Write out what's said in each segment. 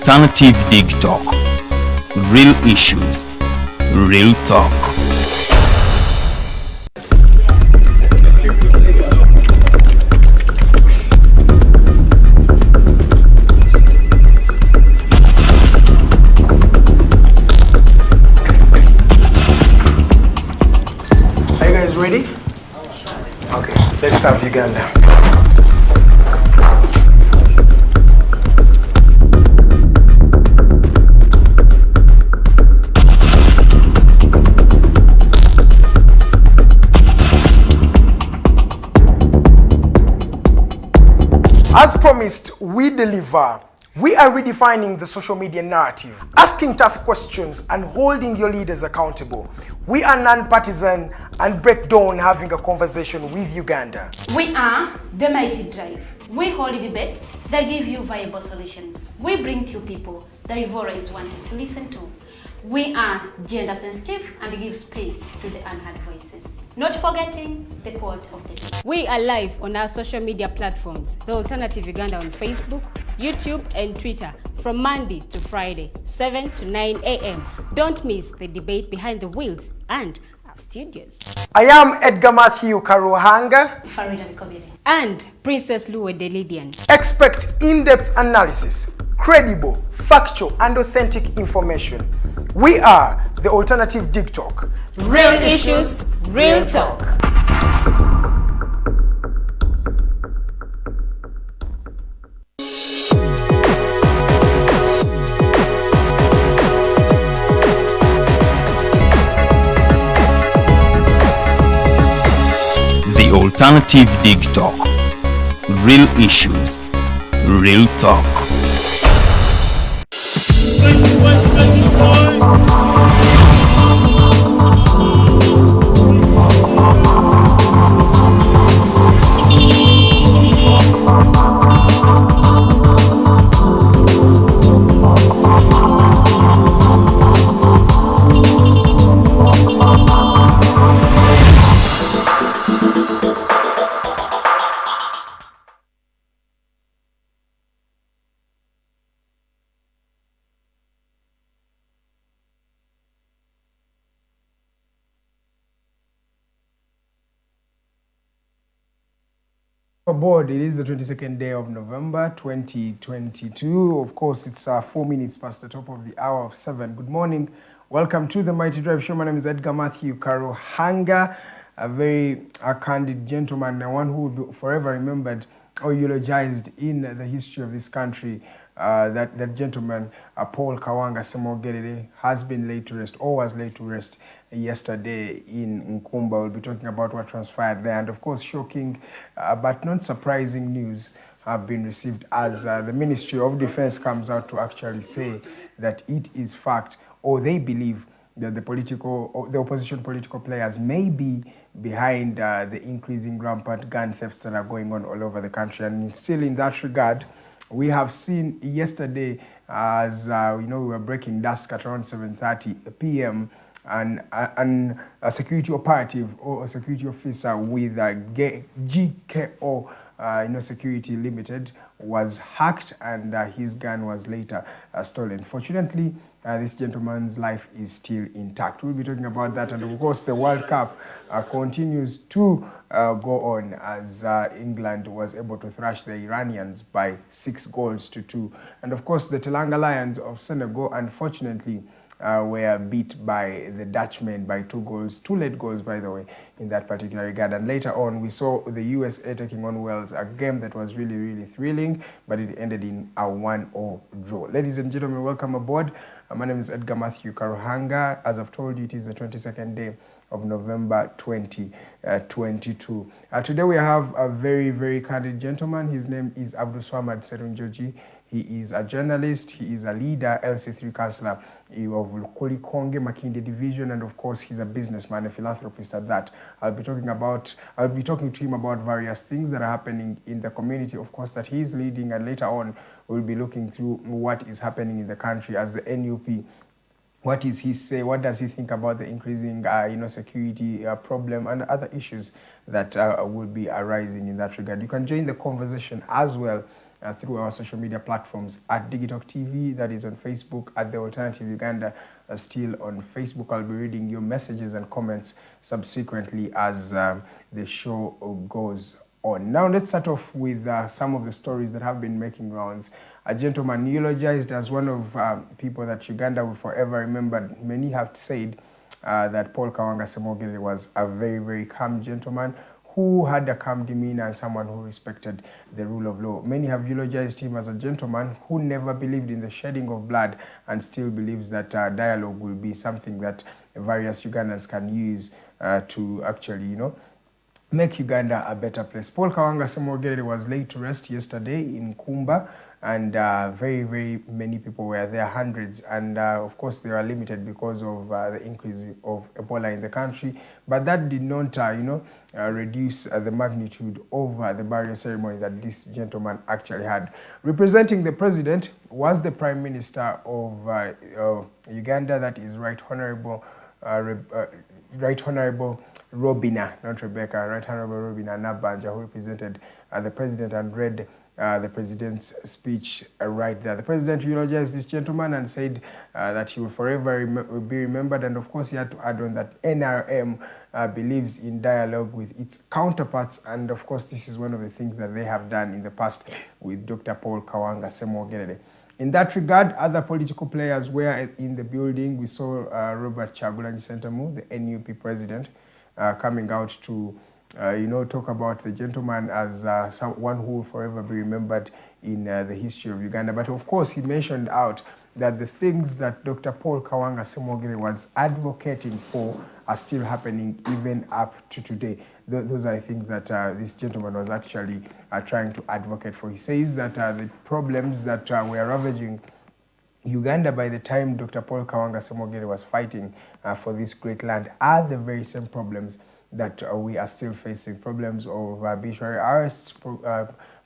alternative Digitalk. Real issues, real talk. Are you guys ready? Okay, let's serve Uganda. As promised, we deliver. We are redefining the social media narrative, asking tough questions and holding your leaders accountable. We are non-partisan and break down having a conversation with Uganda. We are the Mighty Drive. We hold debates that give you viable solutions. We bring to you people that Ivora is wanting to listen to. We are gender sensitive and give space to the unheard voices. Not forgetting the quote of the day. We are live on our social media platforms, The Alternative Uganda on Facebook, YouTube and Twitter from Monday to Friday, 7 to 9 a.m. Don't miss the debate behind the wheels and our studios. I am Edgar Matthew Karuhanga. Farida Vikobiri. And Princess Luwe Delidian. Expect in-depth analysis, credible, factual and authentic information. We are the Alternative Digitalk. Real issues, real talk. The Alternative Digitalk. Real issues, real talk. Aboard, it is the 22nd day of November 2022. Of course, it's 4 minutes past the top of the hour of 7. Good morning. Welcome to the Mighty Drive Show. My name is Edgar Matthew Karuhanga, a very candid gentleman, one who will be forever remembered or eulogized in the history of this country. That gentleman, Paul Kawanga Semogerere, has been laid to rest or was laid to rest yesterday in Nkumba. We'll be talking about what transpired there. And of course, shocking but not surprising news have been received as the Ministry of Defense comes out to actually say that it is fact, or they believe that the opposition political players may be behind the increasing rampant gun thefts that are going on all over the country. And still in that regard, we have seen yesterday, as we were breaking dusk at around 7:30 p.m. and a security operative or a security officer with GKO Security Limited was hacked, and his gun was later stolen. Fortunately, this gentleman's life is still intact. We'll be talking about that, and of course the World Cup continues to go on as England was able to thrash the Iranians by 6-2. And of course the Teranga Lions of Senegal, unfortunately, were beat by the Dutchmen by 2 goals, 2 late goals, by the way, in that particular regard. And later on, we saw the USA taking on Wales, a game that was really, really thrilling, but it ended in a 1-0 draw. Ladies and gentlemen, welcome aboard. My name is Edgar Matthew Karuhanga. As I've told you, it is the 22nd day of November 2022. Today we have a very, very candid gentleman. His name is Abdulswamad Serunjoji. He is a journalist, he is a leader, LC3 councillor of Lukuli Makindye division, and of course he's a businessman, a philanthropist at that. I'll be talking to him about various things that are happening in the community, of course, that he is leading, and later on we'll be looking through what is happening in the country as the NUP. What is he say? What does he think about the increasing, security problem and other issues that will be arising in that regard? You can join the conversation as well through our social media platforms at Digitalk TV, that is on Facebook, at The Alternative Uganda, still on Facebook. I'll be reading your messages and comments subsequently as the show goes on. Now let's start off with some of the stories that have been making rounds. A gentleman eulogized as one of people that Uganda will forever remember. Many have said that Paul Kawanga Semogere was a very, very calm gentleman who had a calm demeanor and someone who respected the rule of law. Many have eulogized him as a gentleman who never believed in the shedding of blood and still believes that dialogue will be something that various Ugandans can use to actually, make Uganda a better place. Paul Kawanga Semogere was laid to rest yesterday in Kumba, and very, very many people were there, hundreds, and of course they were limited because of the increase of Ebola in the country, but that did not, reduce the magnitude of the burial ceremony that this gentleman actually had. Representing the president was the Prime Minister of Uganda, that is Right Honorable Robina, not Rebecca, Right Honorable Robina Nabanja, who represented the president and read the president's speech right there. The president eulogized this gentleman and said that he will forever be remembered, and of course he had to add on that NRM believes in dialogue with its counterparts, and of course this is one of the things that they have done in the past with Dr. Paul Kawanga Semogere. In that regard, other political players were in the building. We saw Robert Kyagulanyi Ssentamu, the NUP president, coming out to talk about the gentleman as someone who will forever be remembered in the history of Uganda. But of course, he mentioned out that the things that Dr. Paul Kawanga Semogere was advocating for are still happening even up to today. Those are the things that this gentleman was actually trying to advocate for. He says that the problems that were ravaging Uganda by the time Dr. Paul Kawanga Semogere was fighting for this great land are the very same problems that we are still facing. Problems of arbitrary arrests,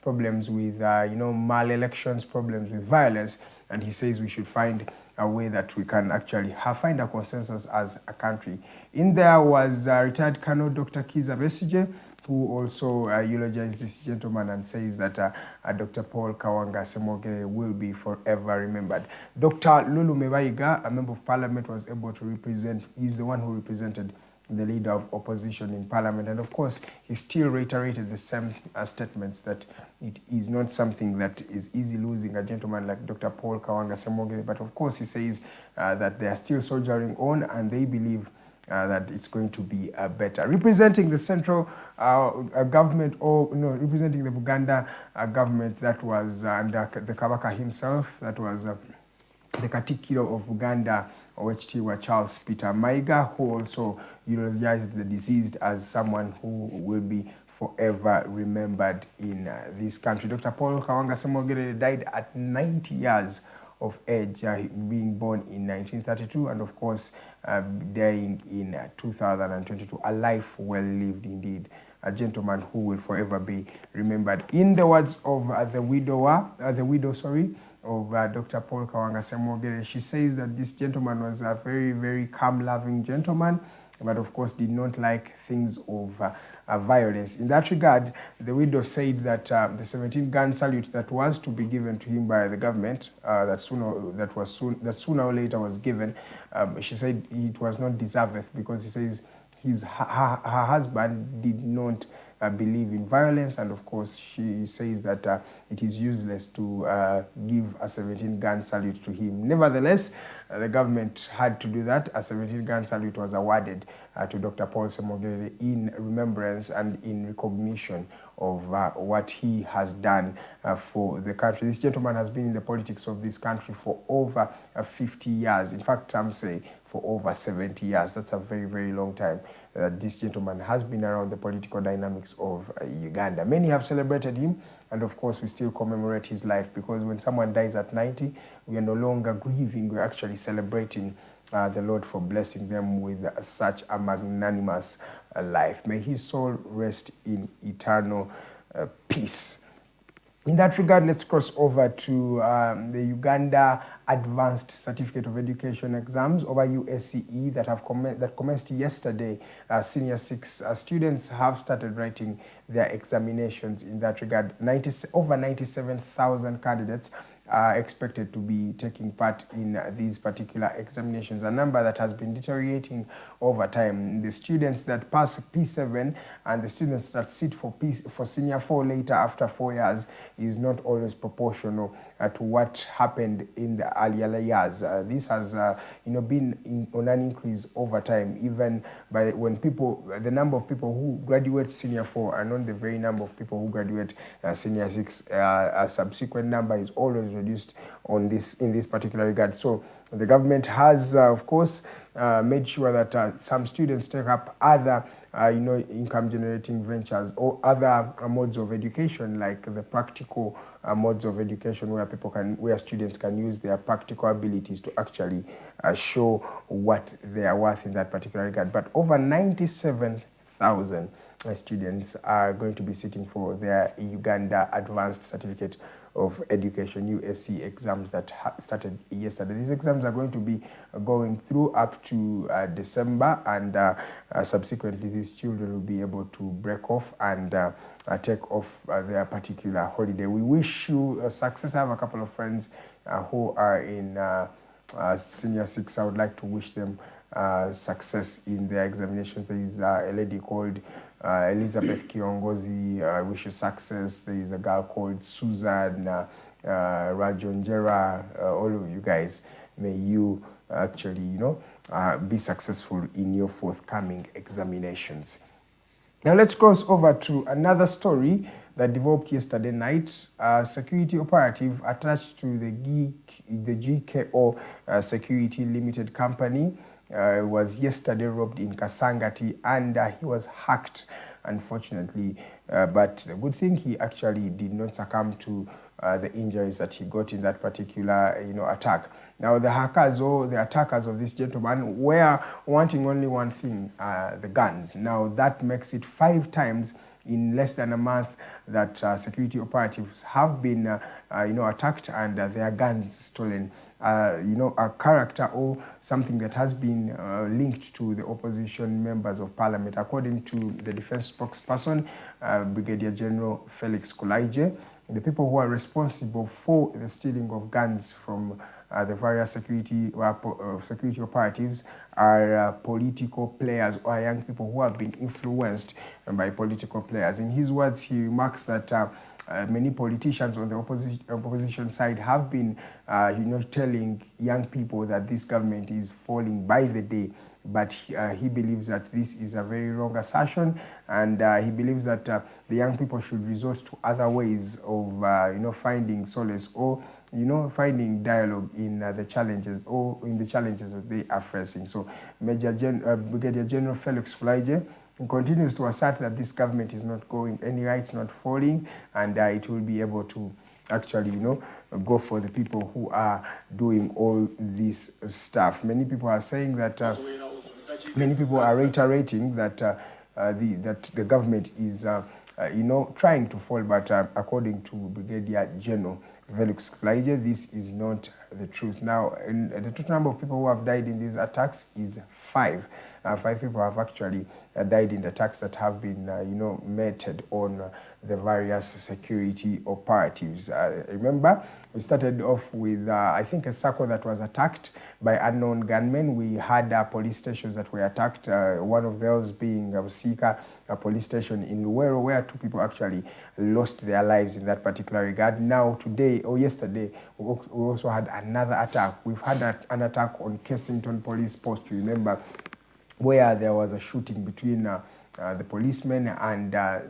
problems with mal-elections, problems with violence, and he says we should find a way that we can actually find a consensus as a country. In there was retired Colonel Dr. Kiza Besigye, who also eulogized this gentleman and says that Dr. Paul Kawanga Semogere will be forever remembered. Dr. Lulu Mebaiga, a member of parliament, was able to represent, he's the one who represented the leader of opposition in parliament, and of course he still reiterated the same statements that it is not something that is easy losing a gentleman like Dr. Paul Kawanga Semogere, but of course he says that they are still soldiering on and they believe that it's going to be better. Representing the central government, representing the Buganda government, that was under the Kabaka himself, that was the katikilira of Uganda, OHT Charles Peter Maiga, who also eulogized the deceased as someone who will be forever remembered in this country. Dr. Paul Kawanga Semogere died at 90 years of age, being born in 1932, and of course dying in 2022. A life well lived indeed. A gentleman who will forever be remembered. In the words of the widow of Dr. Paul Kawanga Semogere, she says that this gentleman was a very, very calm, loving gentleman, but of course did not like things of violence. In that regard, the widow said that the 17-gun salute that was to be given to him by the government, that sooner or later was given, she said it was not deserved, because he says her husband did not believe in violence, and of course she says that it is useless to give a 17-gun salute to him. Nevertheless, the government had to do that. A 17-gun salute was awarded to Dr. Paul Semogere in remembrance and in recognition of what he has done for the country. This gentleman has been in the politics of this country for over 50 years. In fact, some say for over 70 years. That's a very, very long time. This gentleman has been around the political dynamics of Uganda. Many have celebrated him, and of course we still commemorate his life, because when someone dies at 90, we are no longer grieving, we're actually celebrating the Lord for blessing them with such a magnanimous life. May his soul rest in eternal peace. In that regard, let's cross over to the Uganda Advanced Certificate of Education exams over USCE that have commenced yesterday. Senior 6 students have started writing their examinations in that regard. Over 97,000 candidates are expected to be taking part in these particular examinations, a number that has been deteriorating over time. The students that pass P7 and the students that sit for senior 4 later after 4 years is not always proportional to what happened in the earlier years. This has been on an increase over time, even by when the number of people who graduate senior 4 are not the very number of people who graduate senior 6. A subsequent number is always reduced in this particular regard. So the government has, of course, made sure that some students take up other income generating ventures or other modes of education, like the practical modes of education, where students can use their practical abilities to actually show what they are worth in that particular regard. But over 97,000 students are going to be sitting for their Uganda Advanced Certificate of Education USC exams that started yesterday. These exams are going to be going through up to December, and subsequently these children will be able to break off and take off their particular holiday. We wish you success. I have a couple of friends who are in senior 6. I would like to wish them success in their examinations. There is a lady called Elizabeth Kiongozi, I wish you success. There is a girl called Susan Rajonjera. All of you guys, may you actually, be successful in your forthcoming examinations. Now let's cross over to another story that developed yesterday night. A security operative attached to the GKO Security Limited Company was yesterday robbed in Kasangati, and he was hacked, unfortunately. But the good thing, he actually did not succumb to the injuries that he got in that particular attack. Now the hackers or the attackers of this gentleman were wanting only one thing, the guns. Now that makes it 5 times in less than a month that security operatives have been attacked and their guns stolen. A character or something that has been linked to the opposition members of parliament. According to the defense spokesperson, Brigadier General Felix Kulaije, the people who are responsible for the stealing of guns from the various security operatives are political players or young people who have been influenced by political players. In his words, he remarks that many politicians on the opposition side have been, telling young people that this government is falling by the day. But he believes that this is a very wrong assertion, and he believes that the young people should resort to other ways of, finding solace or, finding dialogue in the challenges that they are facing. So, Brigadier General Felix Kulaije continues to assert that this government is not going anywhere, it's not falling, and it will be able to actually, go for the people who are doing all this stuff. Many people are saying that, many people are reiterating that that the government is, trying to fall, but according to Brigadier General Felix Kulaije, this is not the truth. Now, the total number of people who have died in these attacks is 5. 5 people have actually died in the attacks that have been, meted on the various security operatives. Remember, we started off with, I think, a circle that was attacked by unknown gunmen. We had police stations that were attacked, one of those being Sika, a police station in Luwero, where 2 people actually lost their lives in that particular regard. Now, yesterday, we also had another attack. We've had an attack on Kensington Police Post, remember, where there was a shooting between the policemen and I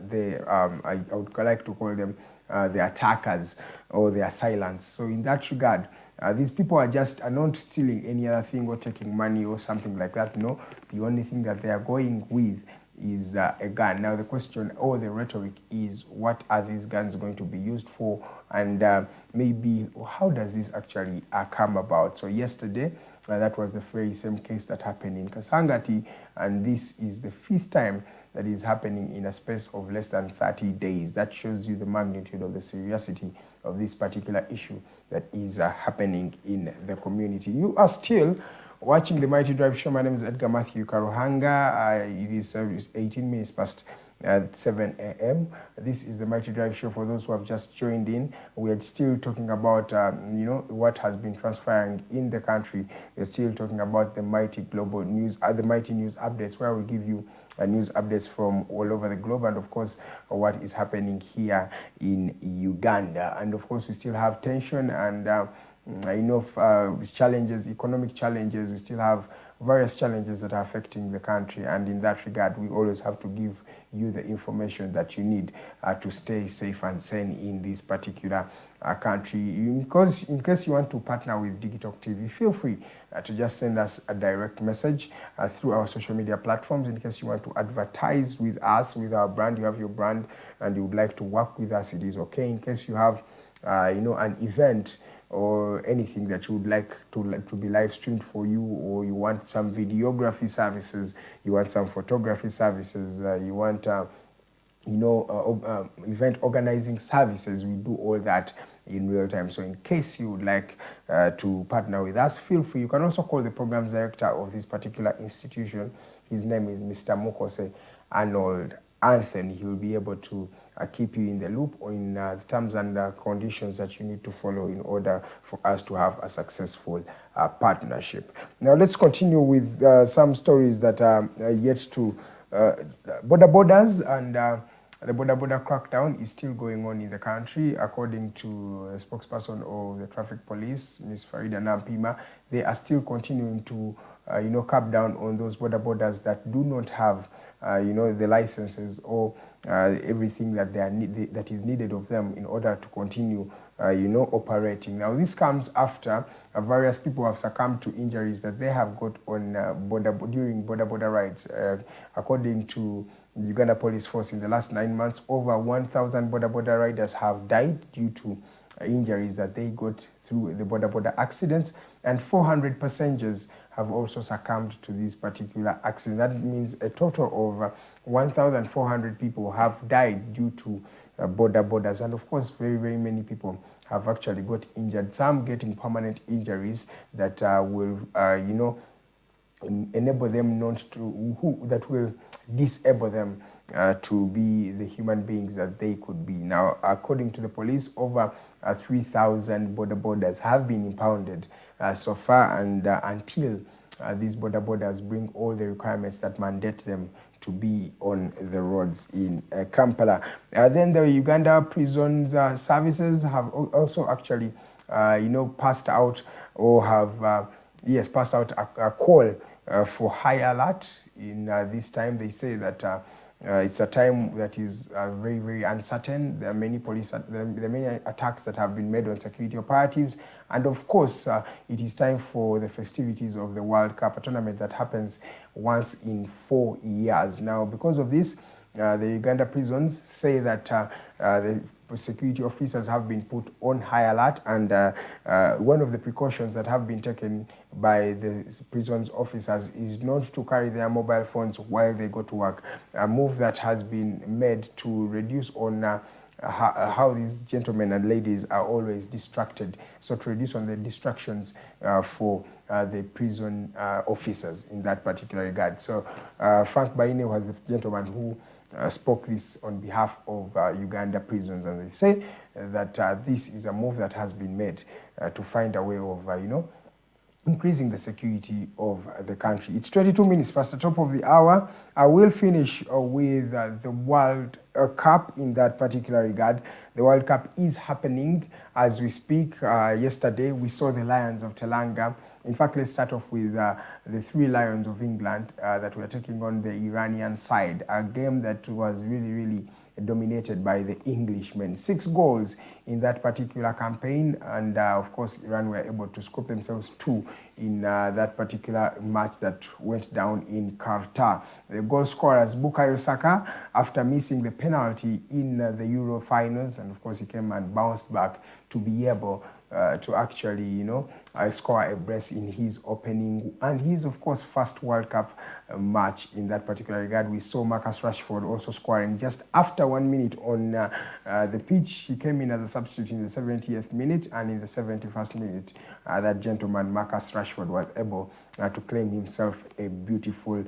would like to call them the attackers or the assailants. So in that regard, these people are not stealing any other thing or taking money or something like that. No, the only thing that they are going with is a gun. Now the question or the rhetoric is, what are these guns going to be used for, and maybe how does this actually come about? So yesterday, that was the very same case that happened in Kasangati, and this is the 5th time that is happening in a space of less than 30 days. That shows you the magnitude of the seriousity of this particular issue that is happening in the community. You are still watching the Mighty Drive Show. My name is Edgar Matthew Karuhanga. It is 18 minutes past 7 a.m. This is the Mighty Drive Show. For those who have just joined in, we are still talking about what has been transpiring in the country. We're still talking about the mighty global news, the mighty news updates, where we give you news updates from all over the globe, and of course what is happening here in Uganda. And of course we still have tension and challenges, economic challenges. We still have various challenges that are affecting the country, and in that regard we always have to give you the information that you need to stay safe and sane in this particular country. In case you want to partner with Digitalk TV, feel free to just send us a direct message through our social media platforms. In case you want to advertise with us, with our brand, you have your brand and you would like to work with us, it is okay. In case you have an event or anything that you would like to be live streamed for you, or you want some videography services, you want some photography services, you want event organizing services, we do all that in real time. So in case you would like to partner with us, feel free. You can also call the programs director of this particular institution. His name is Mr. Mukose Arnold Anthony. He will be able to keep you in the loop on the terms and conditions that you need to follow in order for us to have a successful partnership. Now let's continue with some stories that are yet to borders, and the border crackdown is still going on in the country. According to a spokesperson of the traffic police, Ms. Farida Nampima, they are still continuing to crack down on those borders that do not have the licenses or everything that that is needed of them in order to continue operating. Now this comes after various people have succumbed to injuries that they have got on during border rides. According to the Uganda Police Force, in the last 9 months, over 1,000 border riders have died due to injuries that they got through the border accidents, and 400 passengers have also succumbed to this particular accident. That means a total of 1,400 people have died due to borders, and of course very, very many people have actually got injured, some getting permanent injuries that will enable them not to, that will disable them to be the human beings that they could be. Now, according to the police, over 3,000 borders have been impounded so far, and until these borders bring all the requirements that mandate them to be on the roads in Kampala. Then the Uganda prisons services have also actually passed out, or have passed out a call for high alert in this time. They say that it's a time that is very, very uncertain. There are many there are many attacks that have been made on security operatives, and of course it is time for the festivities of the World Cup, a tournament that happens once in 4 years. Now, because of this, the Uganda prisons say that the security officers have been put on high alert, and one of the precautions that have been taken by the prisons officers is not to carry their mobile phones while they go to work, a move that has been made to reduce on how these gentlemen and ladies are always distracted, so to reduce on the distractions for the prison officers in that particular regard. So Frank Baine was the gentleman who spoke this on behalf of Uganda prisons, and they say that this is a move that has been made to find a way of increasing the security of the country. It's 22 minutes past the top of the hour. I will finish with the World Cup in that particular regard. The World Cup is happening as we speak. Yesterday, we saw the Lions of Teranga. In fact, let's start off with the 3 Lions of England that were taking on the Iranian side, a game that was really dominated by the Englishmen. 6 goals in that particular campaign, and of course, Iran were able to scoop themselves 2 in that particular match that went down in Qatar. The goal scorers, Bukayo Saka, after missing the penalty in the Euro finals, and of course he came and bounced back to be able to actually, score a brace in his opening and his, of course, first World Cup match in that particular regard. We saw Marcus Rashford also scoring just after 1 minute on the pitch. He came in as a substitute in the 70th minute, and in the 71st minute, that gentleman, Marcus Rashford, was able to claim himself a beautiful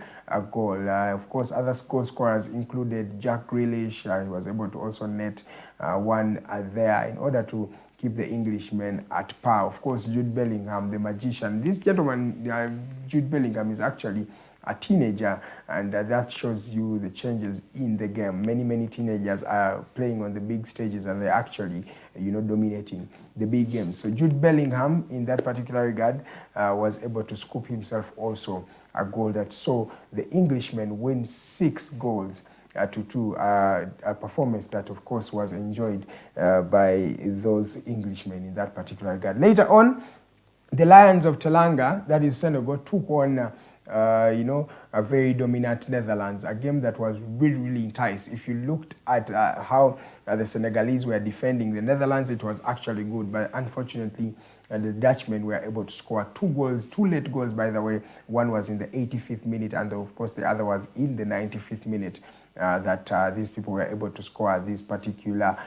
goal. Of course, other goal scorers included Jack Grealish. He was able to also net one there in order to keep the Englishmen at par. Of course, Jude Bellingham, the magician. This gentleman, Jude Bellingham, is actually a teenager, and that shows you the changes in the game. Many teenagers are playing on the big stages, and they're actually, dominating the big games. So Jude Bellingham, in that particular regard, was able to scoop himself also a goal that saw the Englishmen win 6 goals to 2, a performance that, of course, was enjoyed by those Englishmen in that particular regard. Later on, the Lions of Teranga, that is Senegal, took on a very dominant Netherlands, a game that was really intense. If you looked at how the Senegalese were defending the Netherlands, it was actually good, but unfortunately the Dutchmen were able to score 2 goals, 2 late goals, by the way. One was in the 85th minute, and of course the other was in the 95th minute. That these people were able to score these particular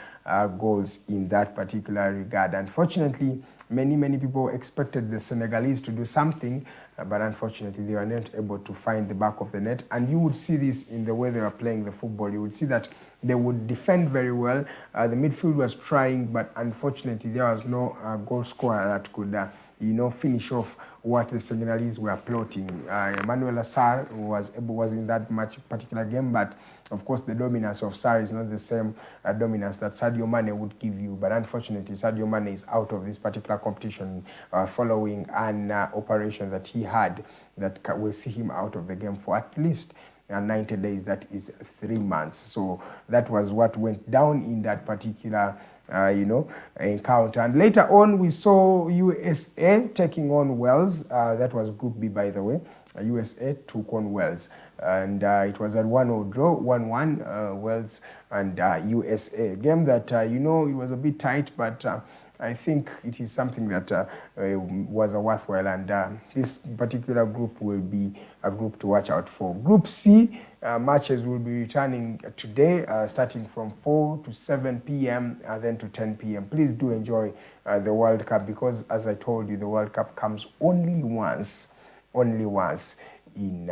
goals in that particular regard. Unfortunately, many people expected the Senegalese to do something, but unfortunately they were not able to find the back of the net. And you would see this in the way they were playing the football. You would see that they would defend very well. The midfield was trying, but unfortunately there was no goal scorer that could finish off what the Senegalese were plotting. Emmanuel Sarr was in that particular game, but of course the dominance of Sarr is not the same dominance that Sadio Mane would give you. But unfortunately, Sadio Mane is out of this particular competition following an operation that he had that will see him out of the game for at least 90 days, that is 3 months. So that was what went down in that particular encounter. And later on, we saw USA taking on Wales. That was Group B, by the way. USA took on Wales, and it was a 1-0 draw, 1-1, Wales and USA. A game that, it was a bit tight, but I think it is something that was a worthwhile, and this particular group will be a group to watch out for. Group C matches will be returning today, starting from 4 to 7 p.m. Then to 10 p.m. Please do enjoy the World Cup, because, as I told you, the World Cup comes only once in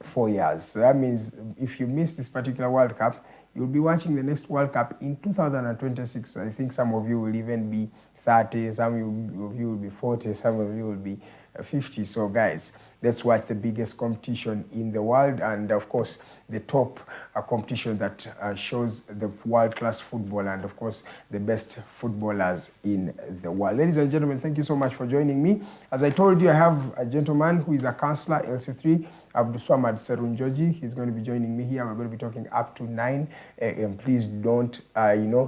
4 years. So that means if you miss this particular World Cup, you'll be watching the next World Cup in 2026. I think some of you will even be 30, some of you will be 40, some of you will be 50. So guys, let's watch the biggest competition in the world, and of course the top competition that shows the world-class football and of course the best footballers in the world. Ladies and gentlemen, thank you so much for joining me. As I told you, I have a gentleman who is a counselor, LC3, Abdulswamad Serunjoji. He's going to be joining me here. We're going to be talking up to 9 a.m. Please don't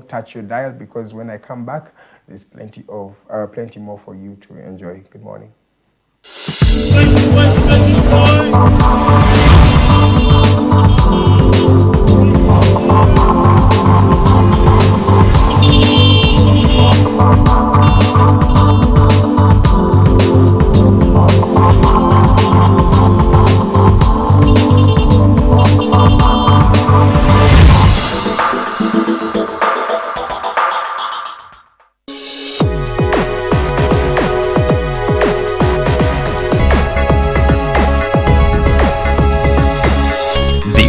touch your dial, because when I come back, there's plenty more for you to enjoy. Good morning.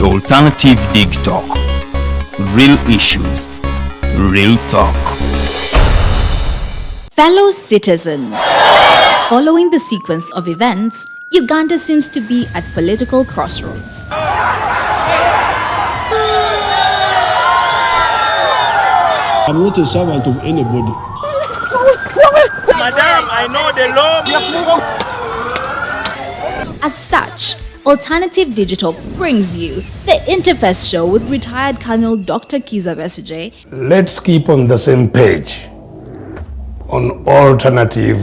Alternative Digitalk. Real issues, real talk. Fellow citizens, following the sequence of events, Uganda seems to be at political crossroads. I'm not a servant of anybody. Madam, I know the law. As such, Alternative Digital brings you the Interface Show with retired Colonel Dr. Kiza Besuje. Let's keep on the same page on Alternative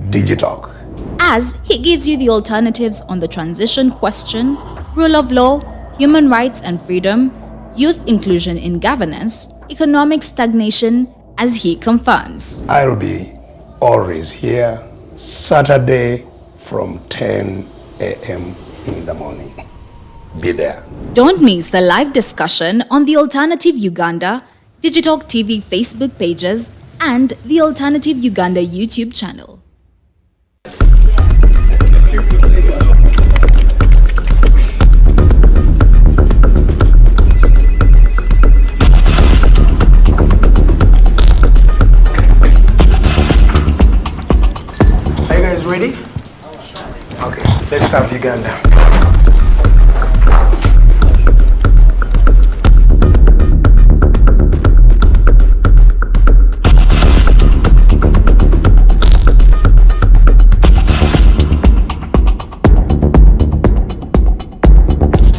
Digitalk, As he gives you the alternatives on the transition question, rule of law, human rights and freedom, youth inclusion in governance, economic stagnation, as he confirms. I'll be always here Saturday from 10 a.m. in the morning. Be there. Don't miss the live discussion on the Alternative Uganda, Digitalk TV Facebook pages, and the Alternative Uganda YouTube channel. Are you guys ready? Okay, let's serve Uganda.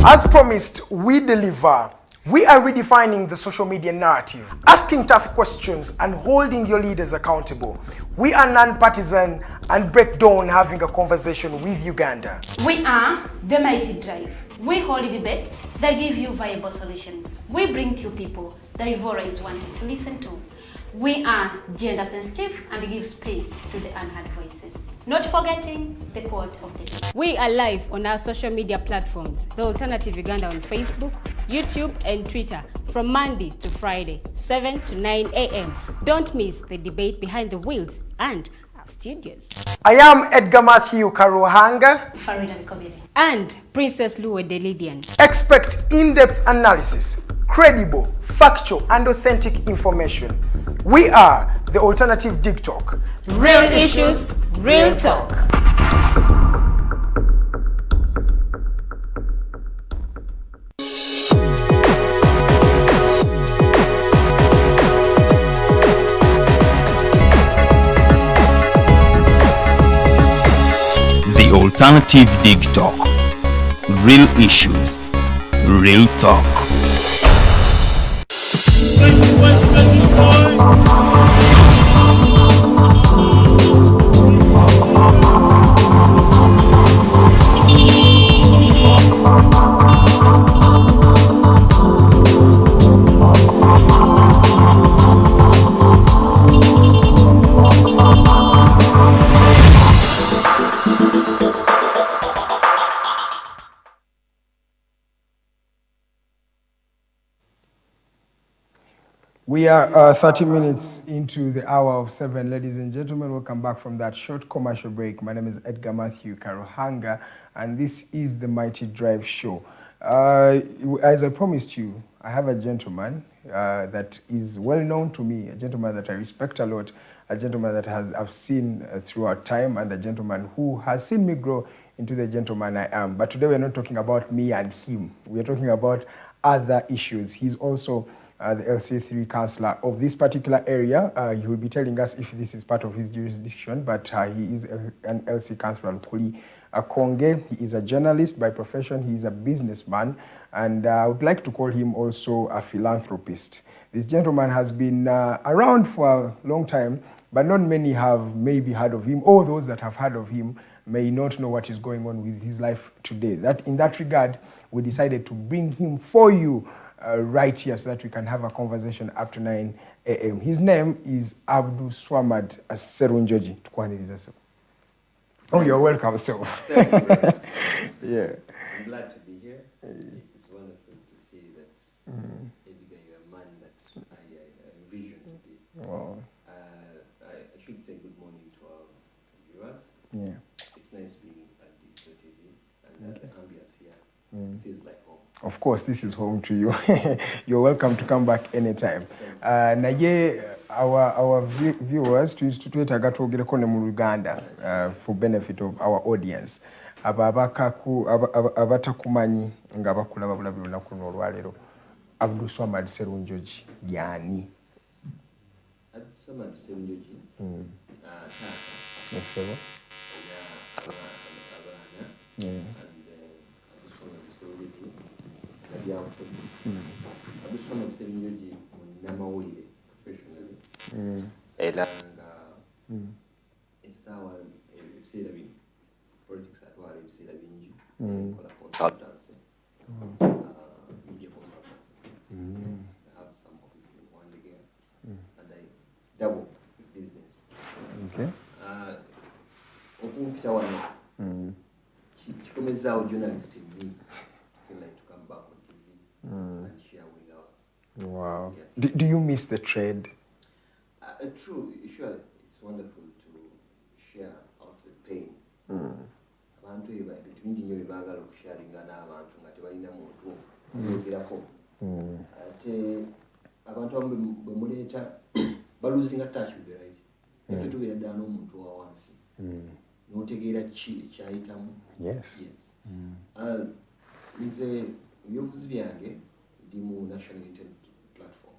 As promised, we deliver. We are redefining the social media narrative, asking tough questions and holding your leaders accountable. We are non-partisan and break down having a conversation with Uganda. We are the Mighty Drive. We hold debates that give you viable solutions. We bring to you people that Ivora is wanting to listen to. We are gender sensitive and give space to the unheard voices. Not forgetting the quote of the day. We are live on our social media platforms, The Alternative Uganda on Facebook, YouTube and Twitter from Monday to Friday, 7 to 9 a.m. Don't miss the debate behind the wheels and our studios. I am Edgar Matthew Karuhanga. Farida Vikobiri. And Princess Luwe Delidian. Expect in-depth analysis, credible, factual and authentic information. We are the Alternative Digitalk. Real issues, real talk. The Alternative Digitalk. Real issues, real talk. We are 30 minutes into the hour of 7, ladies and gentlemen. Welcome back from that short commercial break. My name is Edgar Matthew Karuhanga, and this is the Mighty Drive Show. As I promised you, I have a gentleman that is well known to me, a gentleman that I respect a lot, a gentleman that I've seen throughout time, and a gentleman who has seen me grow into the gentleman I am. But today we're not talking about me and him. We're talking about other issues. He's also the LC3 councillor of this particular area. He will be telling us if this is part of his jurisdiction, but he is an LC councillor, Lukuli A. He is a journalist by profession. He is a businessman, and I would like to call him also a philanthropist. This gentleman has been around for a long time, but not many have maybe heard of him, or those that have heard of him may not know what is going on with his life today. In that regard, we decided to bring him for you right here so that we can have a conversation up to 9 a.m. His name is Abdulswamad Serunjoji. Oh, you're welcome, sir. Thank you very much. Yeah. I'm glad to be here. It is wonderful to see that Edgar, you're a man that I envision to be. Wow. I should say good morning to our viewers. Yeah. It's nice being at Digital TV, and the ambience here feels like home. Of course, this is home to you. You're welcome to come back anytime. Naye, our viewers, twetaaga twogereko ne mu Uganda for benefit of our audience. Abatakumanyi nga bakulaba bulabi lunaku luno olwaleero. Abdulswamad Serunjoji yani. Abdulswamad Serunjoji. Tata. Yes, sir. And Abdulswamad Serunjoji. Byakola. Abdulswamad Serunjoji munnamawulire professionally. Era nga essaawa ebiseera bino politics atwala ebiseera bingi kola consultancy, media consultancy. I have some offices in Wandigea and I double with business. Okay. Okumpita wano kikomezaawo journalist in me feel like to come back on TV and share with our. Wow. Yeah. Do you miss the trade? True, sure, it's wonderful to share out the pain. Abantu ebintu bingi nnyo bebaagala okusharinga n'abantu nga tebalina muntu yogerako. Ate abantu abamu bwe muleeta baluzinga touch with the right. Ife tubeera ddala n'omuntu wa wansi n'otegeera ki ekyayitamu. Yes. Nze ebyobufuzi byange ndi mu National Unity Platform.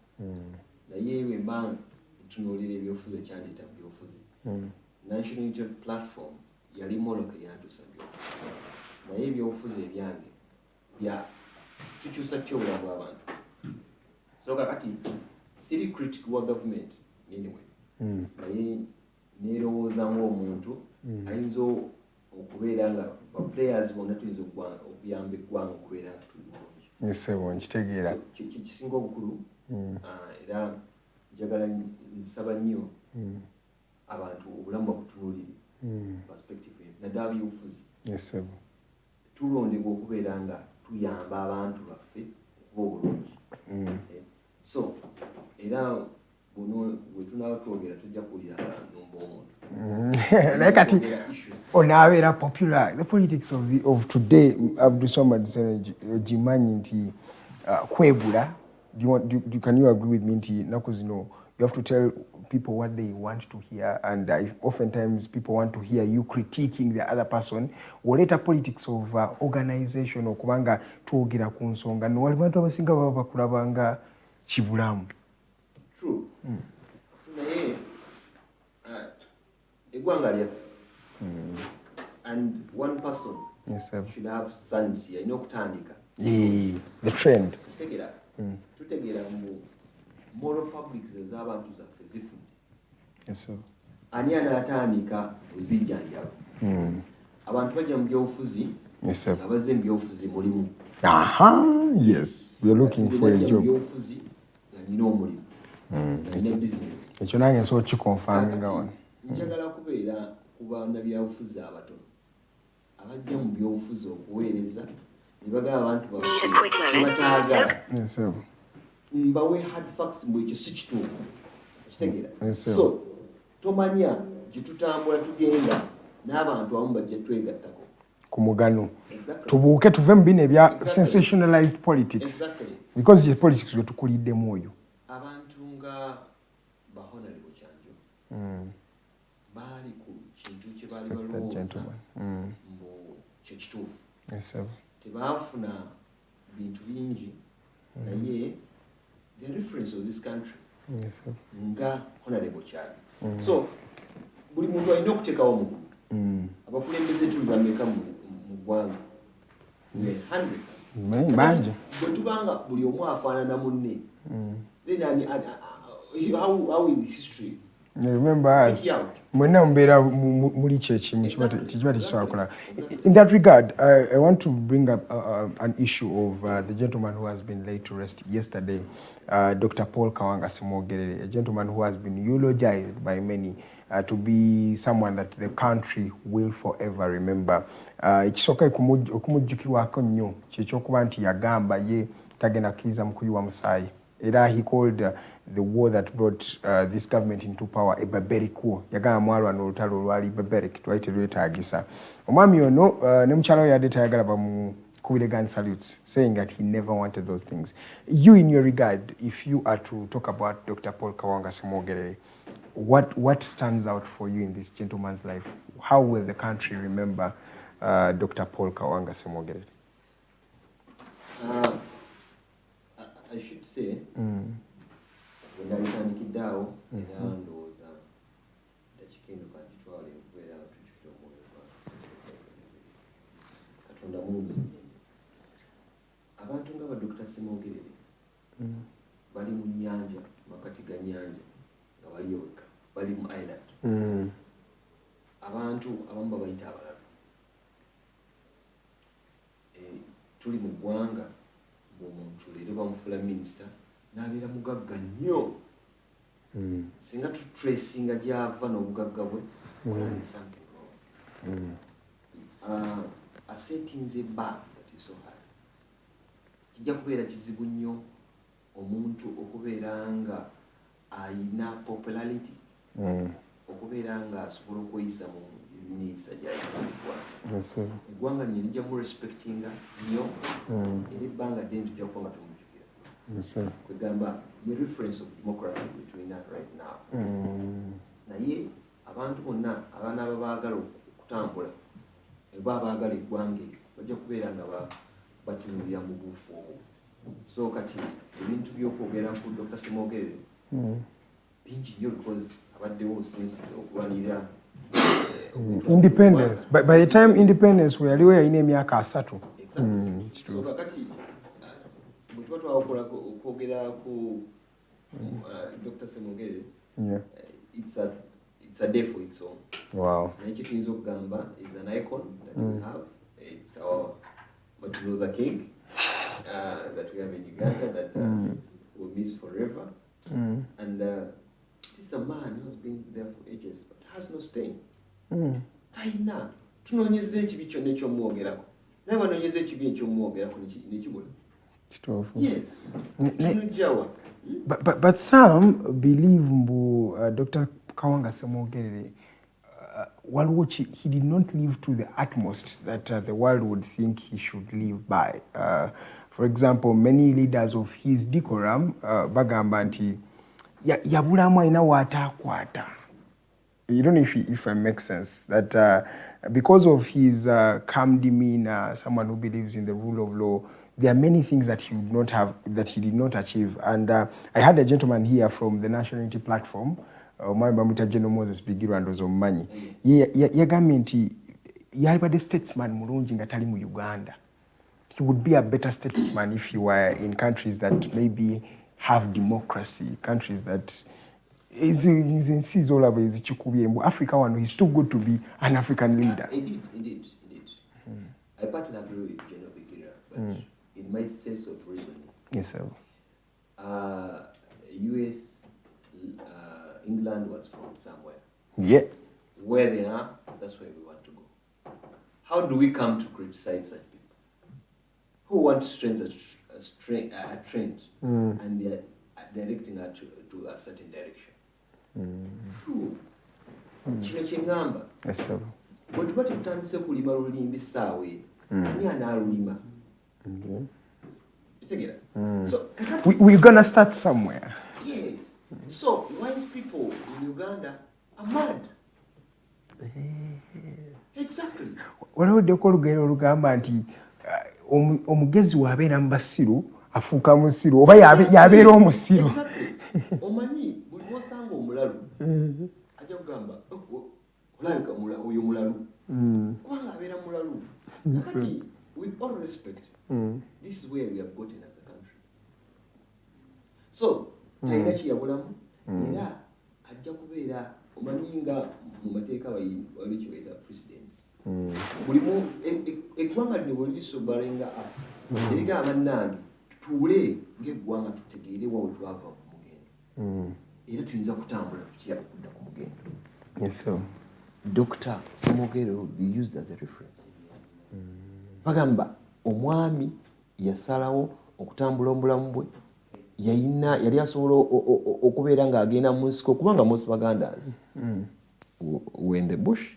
Naye bwe mba ntunuulira ebyobufuzi ekyandeeta mu byobufuzi. National Unity Platform yali omuluka yantuusa mu byobufuzi. Naye ebyobufuzi ebyange tukyusa tutya obulamu bw'abantu. So kakati siri critic wa government anyway. Naye neerowoozaamu omuntu ayinza okubeera nga players bonna tuyinza okuyamba eggwanga okubeera nga tuli bulungi. Nesebo nkitegeera. Kisinga obukulu era njagala nsaba nnyo abantu obulamu babutunuulire perspective naddala byobufuzi. Nesebo tulondebwa okubeera nga tuyamba abantu baffe okuba obulungi. So era buno bwe tunaaba twogera tujja kuwulira numba omuntu. Naye kati onaabeera popular. The politics of today, Abdulswamad Serunjoji, ogimanyi nti kwegula. Can you agree with me nti naku zino you have to tell people what they want to hear, and oftentimes people want to hear you critiquing the other person. Oleeta politics of organization okubanga twogera ku nsonga no wali bantu abasinga baba bakulabanga kibulamu. True. Naye eggwanga lyaffe and one person should have sanity alina okutandika the trend. Tutegeera mu moral fabrics ez'abantu zaffe zifudde. Ani anaatandika okuzijjanjaba? Abantu bajja mu byobufuzi nga bazze mu byobufuzi mulimu. Yes, we are looking for a job. Byobufuzi nga nina omulimu nga nina business. Ekyo nange nsobola kikonfaminga wano. Njagala kubeera ku bannabyabufuzi abatono abajja mu byobufuzi okuweereza ne bagaba abantu bataagala. Mbawe hard facts mbu ekyo si kituufu. Kitegeera. So tomanya gye tutambula tugenda n'abantu abamu bajja twegattako ku mugano. Tubuuke tuve mu bino ebya sensationalized politics. Because the politics we tukuliddemu oyo. Abantu nga Honorable Kyanjo baali ku kintu kye baali balowooza mbu kye kituufu. Tebaafuna bintu bingi naye the reference of this country nga Honorable Kyanjo. So buli muntu alina okuteekawo omukulu. Abakulembeze tuli bameka mu ggwanga? Hundreds. Bwe tubanga buli omu afaanana munne, then how will history remember mwena mbeera muli kyekimu kiba tekisobola kola. In that regard, I want to bring up an issue of the gentleman who has been laid to rest yesterday, Dr. Paul Kawanga Semogerere, a gentleman who has been eulogized by many to be someone that the country will forever remember. Ekisooka okumujjukirwako nnyo kyekyokuba nti yagamba ye tagenda kukkiriza mukuyiwa musaayi. Era he called the war that brought this government into power a barbaric war. Yagamba mwalwana olutalo olwali barbaric twali terwetaagisa. Omwami ono ne mukyala we yadde tayagala bamukubire gun salutes, saying that he never wanted those things. You, in your regard, if you are to talk about Dr. Paul Kawanga Semogerere, what stands out for you in this gentleman's life? How will the country remember Dr. Paul Kawanga Semogerere? I should say, when I was katonda mumuzi abantu nga ba Dr. Semogerere bali mu nyanja makati ga nyanja nga bali yoweka bali mu island abantu abamu babayita abalalu tuli mu ggwanga omuntu leero bamufula minisita n'abeera mugagga nnyo singa tutracinga gy'ava n'obugagga bwe something wrong asetinze bar that is so hard kijja kubeera kizibu nnyo omuntu okubeera nga ayina popularity okubeera nga asobola okweyisa mu minisita gy'ayisibwa eggwanga lino lijja mu respectinga nnyo era ebbanga ddene tujja kuba nga tumujjukira kwegamba ye reference of democracy between us right now naye abantu bonna abaana babaagala okutambula eba abaagala eggwanga eryo bajja kubeera nga batunulira mu buufu obwo so kati ebintu by'okwogera ku Dr. Semogerere bingi nnyo because abaddewo since okulwanirira independence. By the time independence we yaliwo yalina emyaka 3. So kakati bwe tuba twakola okwogera ku Dr. Semogerere it's a day for its own. Wow. Naye tuyinza okugamba is an icon that we have. It's our Martin Luther King that we have in Uganda that we'll miss forever. And this is a man who has been there for ages but has no stain. Taina tunoonyeza ekibi kyonna ekyomwogerako naye banoonyeza ekibi ekyomwogerako nekibula. Yes. But some believe Dr. Kawanga Semogerere he did not live to the utmost that the world would think he should live by. For example, many leaders of his decorum bagamba nti yabulamu alina waataakwata. You don't know if I make sense. That because of his calm demeanor, someone who believes in the rule of law, there are many things that he would not have, that he did not achieve. And I had a gentleman here from the National Unity Platform, General Moses Bigirwa and Ozomanyi. Yagambye nti yalibadde statesman mulungi nga tali mu Uganda. He would be a better statesman if he were in countries that maybe have democracy, countries that is all over Africa one. He's too good to be an African leader. Indeed. I partly agree with General Bigirwa, but in my sense of reasoning, yes, sir. US, England was from somewhere. Yeah. Where they are, that's where we want to go. How do we come to criticize such people? Who want to strengthen a trend and they are directing her to a certain direction? True. Kino kyengamba. Yes, sir. Bwe tuba tutandise kulima lulimbi saawe ani anaalulima? So we're gonna start somewhere. Yes. So wise people in Uganda are mad. Exactly. Waliwo olugero olugamba nti omugezi wabeera mu basiru afuuka musiru oba yabeera omusiru. Omanyi buli lwosanga omulalu ajja kugamba olabika oyo mulalu kubanga abeera mulalu. Kati with all respect, this is where we have gotten as a country. So talina kiyabulamu era ajja kubeera omanyi nga mu mateeka waliwo kye bayita precedents. Bulimu eggwanga lino bwe lisobalenga eriga abannange tutuule ng'eggwanga tutegeere wa we twava mu mugendo era tuyinza kutambula tutya okudda ku mugendo. Yes, sir. Dr. Semogerere will be used as a reference. Bagamba omwami yasalawo okutambula omulamu bwe yali asobola okubeera ng'agenda mu nsiko kubanga most Bagandans were in the bush.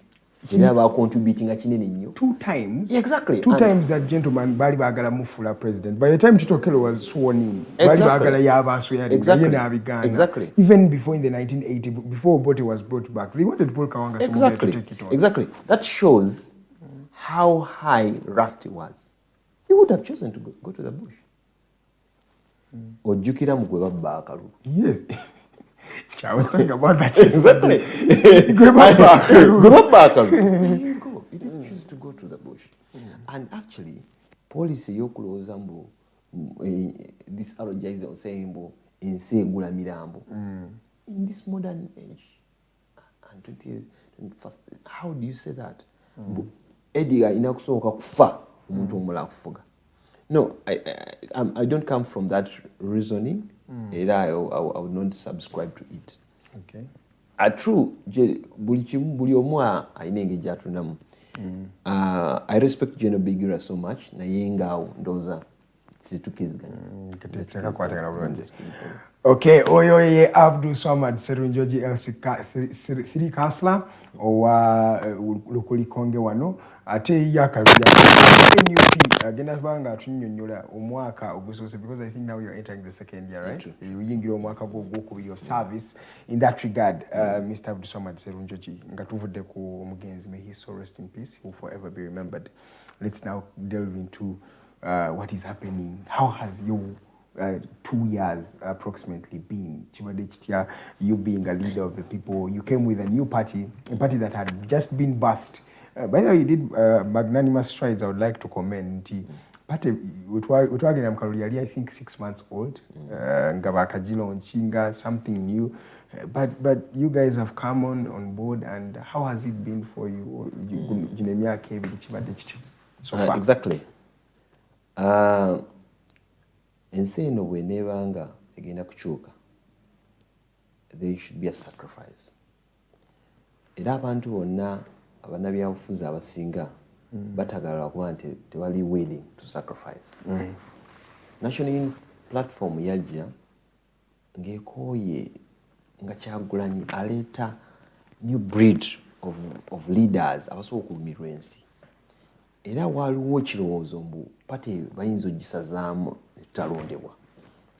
Era bacontributing kinene nnyo. 2 times. Exactly. 2 times that gentleman bali baagala mufula president. By the time Tito Kello was sworn in, bali baagala yabanso yali nabiganda. Exactly. Even before in the 1980, before Obote was brought back, they wanted Paul Kawanga Semogerere to take it on. Exactly. That shows how high ranked he was. He would have chosen to go to the bush. Ojjukira mu gwe babba akalulu. Yes. I was thinking about that. Exactly. Go back. There you go. It is choose to go to the bush. And actually, policy yokulowooza mbu this allergizer or saying mbu ensi egula mirambo. In this modern age, and 21st, how do you say that? Ediga inakusooka kufa omuntu omulala kufuga. No, I don't come from that reasoning. I would not subscribe to it. Okay. True, buli omu alina engeri gy'atundamu. I respect General Bigira so much. Naye ngaawo ndowooza situkiziganya. Tekakwatagana bulungi. Okay, oyo ye Abdulswamad Serunjoji LC3 Kansala owa Lukuli Konge wano ate yakalya NUP agenda banga atunyonyola omwaka ogusoose, because I think now you're entering the second year, right? Uyingira omwaka gw'okubiri of service. In that regard, Mr. Abdulswamad Serunjoji nga tuvudde ku omugenzi, may his soul rest in peace, he will forever be remembered. Let's now delve into what is happening. How has you 2 years approximately been? You being a leader of the people, you came with a new party, a party that had just been birthed. By the way, you did magnanimous strides. I would like to commend. Party I think 6 months old. Something new. But you guys have come on board, and how has it been for you? So far? Exactly. Ensi eno bw'eneebanga egenda kukyuka, there should be a sacrifice. Era abantu bonna abannabyabufuzi abasinga batagala kuba nti tewali willing to sacrifice. National Unity Platform yajja ng'ekooye nga Kyagulanyi aleeta new breed of leaders abasobola okulumirwa ensi. Era waliwo ekirowoozo mbu pate bayinza ogisazaamu talondebwa.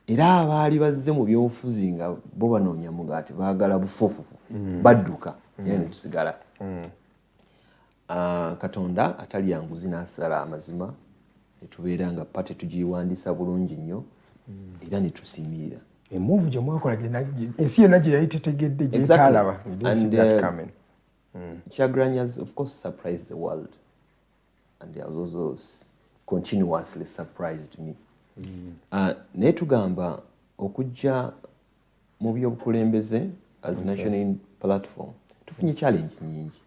Era abaali bazze mu byobufuzi nga bo banoonya mugaati baagala bufuufufu badduka era ne tusigala. Katonda atali yanguzi n'asala amazima ne tubeera nga pate tugiwandiisa bulungi nnyo era ne tusimirira. Emove gye mwakola ensi yonna gye yali tetegedde gye taalaba. Kyagulanyi has of course surprised the world, and he has also continuously surprised me. Naye tugamba okujja mu byobukulembeze as National Platform tufunye challenge nyingi.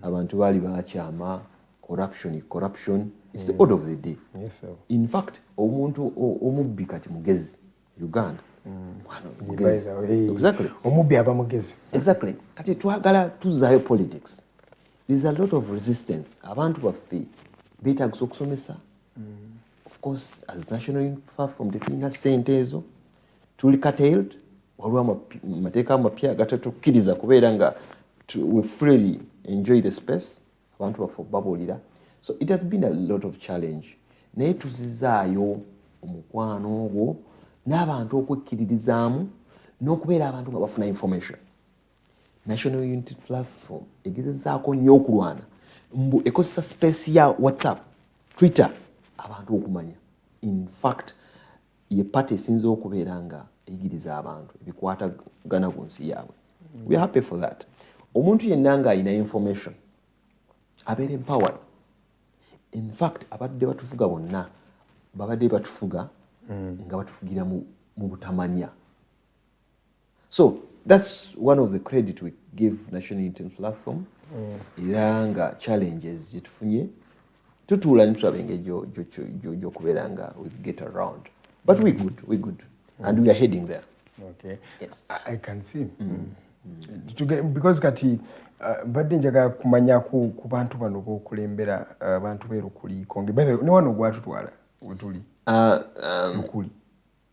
Abantu baali bakyama corruption is the order of the day. Yes, sir. In fact, omuntu omubbi kati mugezi Uganda. Exactly. Omubbi aba mugezi. Exactly. Kati twagala tuzaayo politics. There's a lot of resistance. Abantu baffe beetagisa okusomesa. Of course, as National Unity Platform, tetuina ssente ezo, tuli curtailed, waliwo amateeka amapya agatatukkiriza kubeera nga we freely enjoy the space, abantu baffe babuulira. So it has been a lot of challenge. Naye tuzizaayo omukwano ogwo n'abantu okwekkiririzaamu n'okubeera abantu nga bafuna information. National Unity Platform egezezaako nnyo okulwana mbu ekozesa space ya WhatsApp, Twitter, abantu okumanya. In fact, ye party esinza okubeera nga eyigiriza abantu ebikwatagana ku nsi yaabwe. We are happy for that. Omuntu yenna nga alina information abeera empowered. In fact, abadde batufuga bonna babadde batufuga nga batufugira mu butamanya. So that's one of the credit we give National Unity Platform. Era nga challenges gyetufunye tutuula nitulaba engeri gy'okubeera nga we get around. But we're good. And we are heading there. Okay. Yes. I can see. Because kati mbadde njagala kumanya ku bantu bano b'okulembera abantu b'e Lukuli Konge. By the way, ne wano gwatutwala wetuli Lukuli.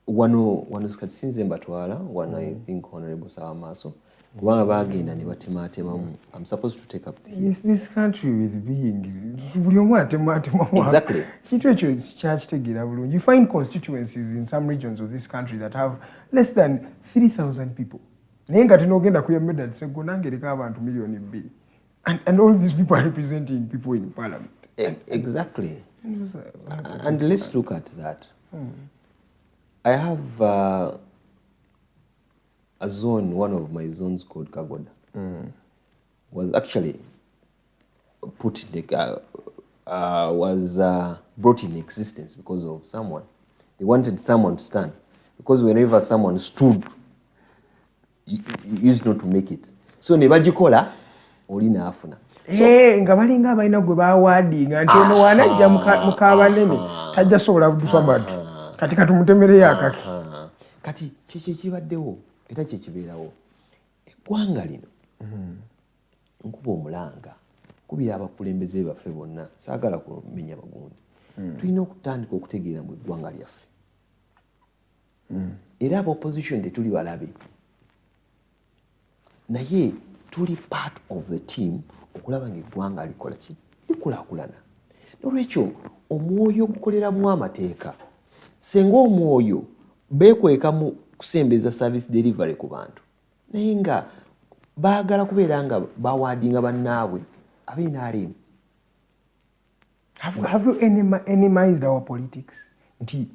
Wano kati sinze mbatwala wano I think Honorable Sawamaaso kubanga bagenda ne batematemamu. I'm supposed to take up this country with being buli omu atematemamu. Exactly. Kintu ekyo kyakitegeera bulungi. You find constituencies in some regions of this country that have less than 3,000 people. Naye nga tinogenda kuyemeda tsego nange ereka abantu million 2. And all these people are representing people in parliament. Exactly. And let's look at that. I have a zone, one of my zones called Kagoda, was actually brought in existence because of someone. They wanted someone to stand, because whenever someone stood, you used not to make it. So ne bagikola oli naafuna. Nga balinga abalina gwe bawaadinga nti ono wanajja mukabanene tajja sobola Abdulswamad kati katumutemereyo akaki. Kati kiki kibaddewo era kyekibeerawo eggwanga lino nkuba omulanga kubira abakulembeze baffe bonna saagala kumenya bagundi tulina okutandika okutegeera mu eggwanga lyaffe era aba opposition tetuli balabe naye tuli part of the team okulaba ng'eggwanga likola ki likulaakulana. Nolwekyo omwoyo ogukoleramu amateeka senga omwoyo beekweka mu kusembeza service delivery ku bantu naye nga baagala kubeera nga bawaadinga bannaabwe ab'NRM. Have you enemy-minized our politics? Nti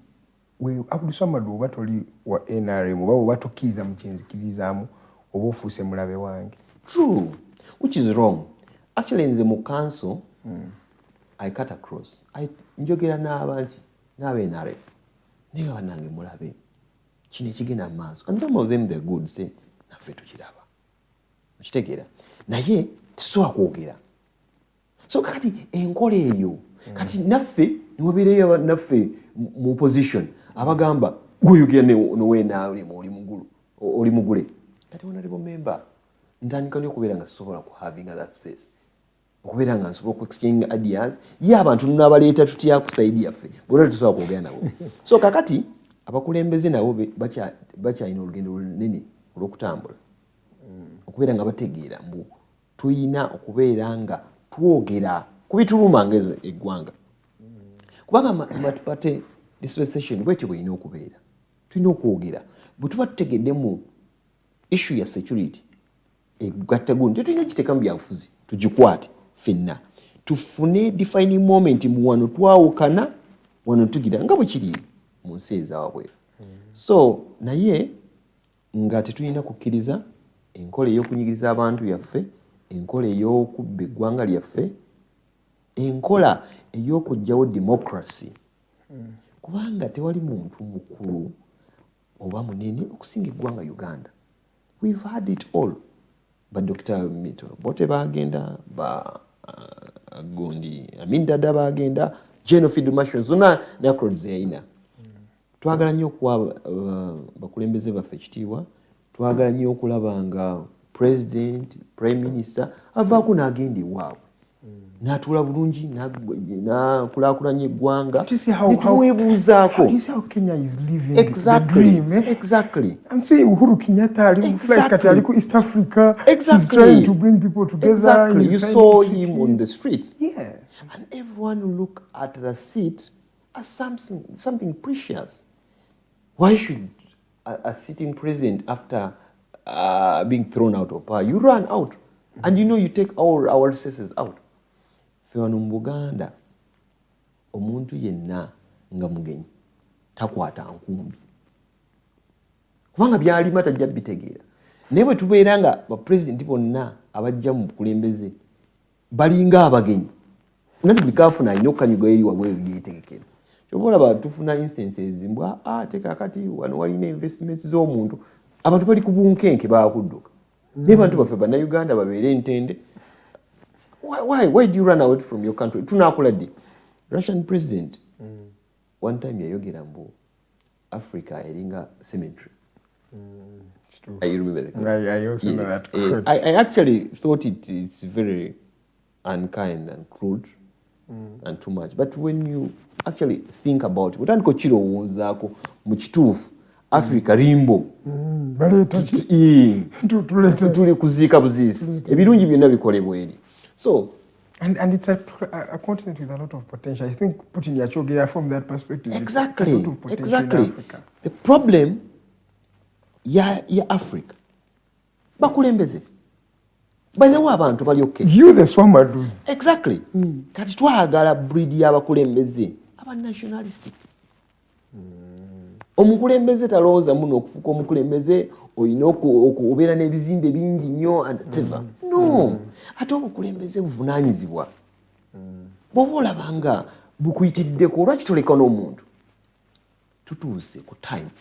we Abdulswamad oba toli wa NRM oba oba tokkiriza mu kyenzikiririzaamu oba ofuuse mulabe wange. True, which is wrong. Actually nze mu council I cut across. Njogera n'abanki n'ab'NRM naye bannange mulabe kino ekigenda mu maaso, and some of them they're good, say naffe tukiraba okitegeera naye tusobola kwogera. So kati enkola eyo kati naffe niwebeereyo naffe mu position abagamba gweyogera nowenaalemu oli mugule kati honorable member ntandika nyo okubeera nga sobola ku having that space okubeera nga nsobola ku exchange ideas ye abantu n'abaleeta tutya ku saidi yaffe bwera tusobola kwogera nabo. So kakati abakulembeze nabo bakyalina olugendo lunene olw'okutambula okubeera nga bategeera mbu tuyina okubeera nga twogera ku bituluma ng'eggwanga kubanga matupate dispensation bwetyo bweyina okubeera tulina okwogera bwe tuba tutegedde mu issue ya security egatta gundi tetulina giteeka mu byabufuzi tugikwate ffenna tufune defining moment mu wano twawukana wano tugira nga bwe kiri mu nsi ezaabweru. So naye nga tetulina kukkiriza enkola ey'okunyigiriza abantu yaffe, enkola ey'okubba eggwanga lyaffe, enkola ey'okuggyawo democracy kubanga tewali muntu mukulu oba munene okusinga eggwanga Uganda. We've had it all. Ba Dr. Mito bote bagenda ba Gondi Amindada bagenda genocide machine zona records yaina. Twagala nnyo okuwa bakulembeze baffe ekitiibwa, twagala nnyo okulabanga president, prime minister avaako n'agenda ewaabwe n'atuula bulungi n'akulaakulanya eggwanga nituweebuuzaako. How Kenya is living exactly. the dream. Exactly. I'm saying Uhuru Kenyatta ali mu flight kati ali ku East Africa. Exactly. He's trying to bring people together. Exactly. You saw him on the streets. Yeah. And everyone will look at the seat as something precious. Why should a sitting president, after being thrown out of power, you run out and you take all our resources out? Fewano mu Buganda omuntu yenna nga mugenyi takwata nkumbi kubanga byalima tajja bitegeera naye bwe tubeera nga bapulezidenti bonna abajja mu bukulembeze balinga abagenyi nati buli kaafuna alina okukanyuga eri wabweru yeetegekera kyova olaba tufuna instances mbwa teka kati wano walina investments z'omuntu abantu bali ku bunkenke baakudduka naye bantu baffe bannayuganda babeere entende. Why do you run away from your country? Tunakola ddi Russian president one time yayogera mbu Africa eringa cemetery. It's true. You remember that? I also know that. I actually thought it's very unkind and crude and too much. But when you actually think about it, utandika okirowoozaako mu kituufu Africa rimbo tuli kuziika buziisi ebirungi byonna bikolebwa eri. So, and it's a continent with a lot of potential. I think putting Yachogera from that perspective. Exactly. It's a lot of potential Exactly. in Africa. The problem ya Africa bakulembeze by the way abantu bali okay. You the Swamadus. Exactly. Kati twagala breed y'abakulembeze aba nationalistic. Omukulembeze talooza muno okufuka omukulembeze oyina okubeera n'ebizimbe bingi nnyo and whatever. No. ate obukulembeze buvunaanyizibwa bw'oba olabanga bukuyitiriddeko olwaki toleka n'omuntu tutuuse ku time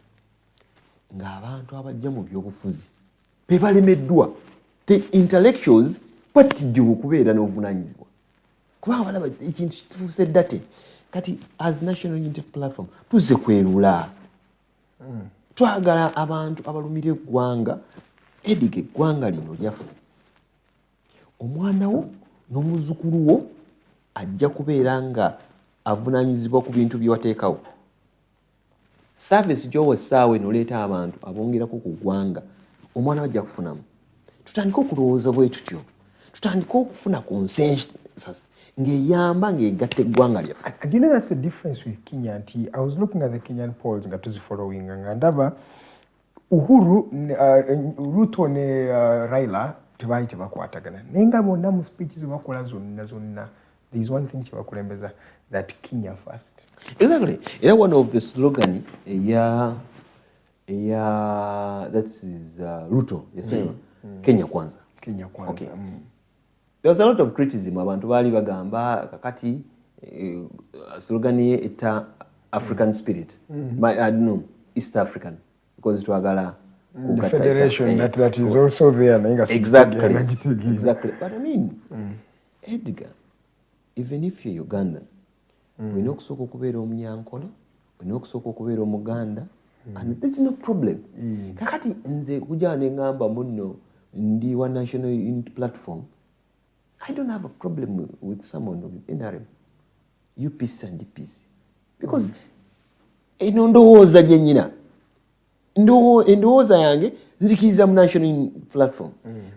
ng'abantu abajja mu byobufuzi be balemeddwa the intellectuals batidde okubeera n'obuvunaanyizibwa kubanga balaba ekintu kitufuuse ddate kati as national unity platform tuzze kwerula twagala abantu abalumira eggwanga ediga eggwanga lino lyaffe omwana wo n'omuzzukulu wo ajja kubeera nga avunaanyizibwa ku bintu bye wateekawo service gy'owa essaawa enoleeta abantu abongerako ku ggwanga omwana wajja kufunamu tutandike okulowooza bwe tutyo tutandike okufuna consensus ng'eyamba ng'egatta eggwanga lyaffe. And you know that's the difference with Kenya. I was looking at the Kenyan polls nga tuzifollowing nga ndaba Uhuru Ruto ne Raila tebaali tebakwatagana naye nga bonna mu speech zebakola zonna there is one thing kyebakulembeza that Kenya first. Exactly. Era one of the slogan that is Ruto yasema Kenya kwanza. Kenya kwanza. Okay. There was a lot of criticism abantu baali bagamba kakati slogan ye eta African spirit. I don't know, East African because twagala the federation that is also there. Exactly. But I mean, Edgar, even if you're Ugandan, we know okusooka okubeera omunyankole, we know okusooka okubeera omuganda, and there's no problem. Kakati nze kujja ne ngamba munno ndi wa national unity platform, I don't have a problem with someone with NRM, UPC and DPC. Because eno ndowooza gye nnyina. Endowooza yange nzikiriza mu national unity platform.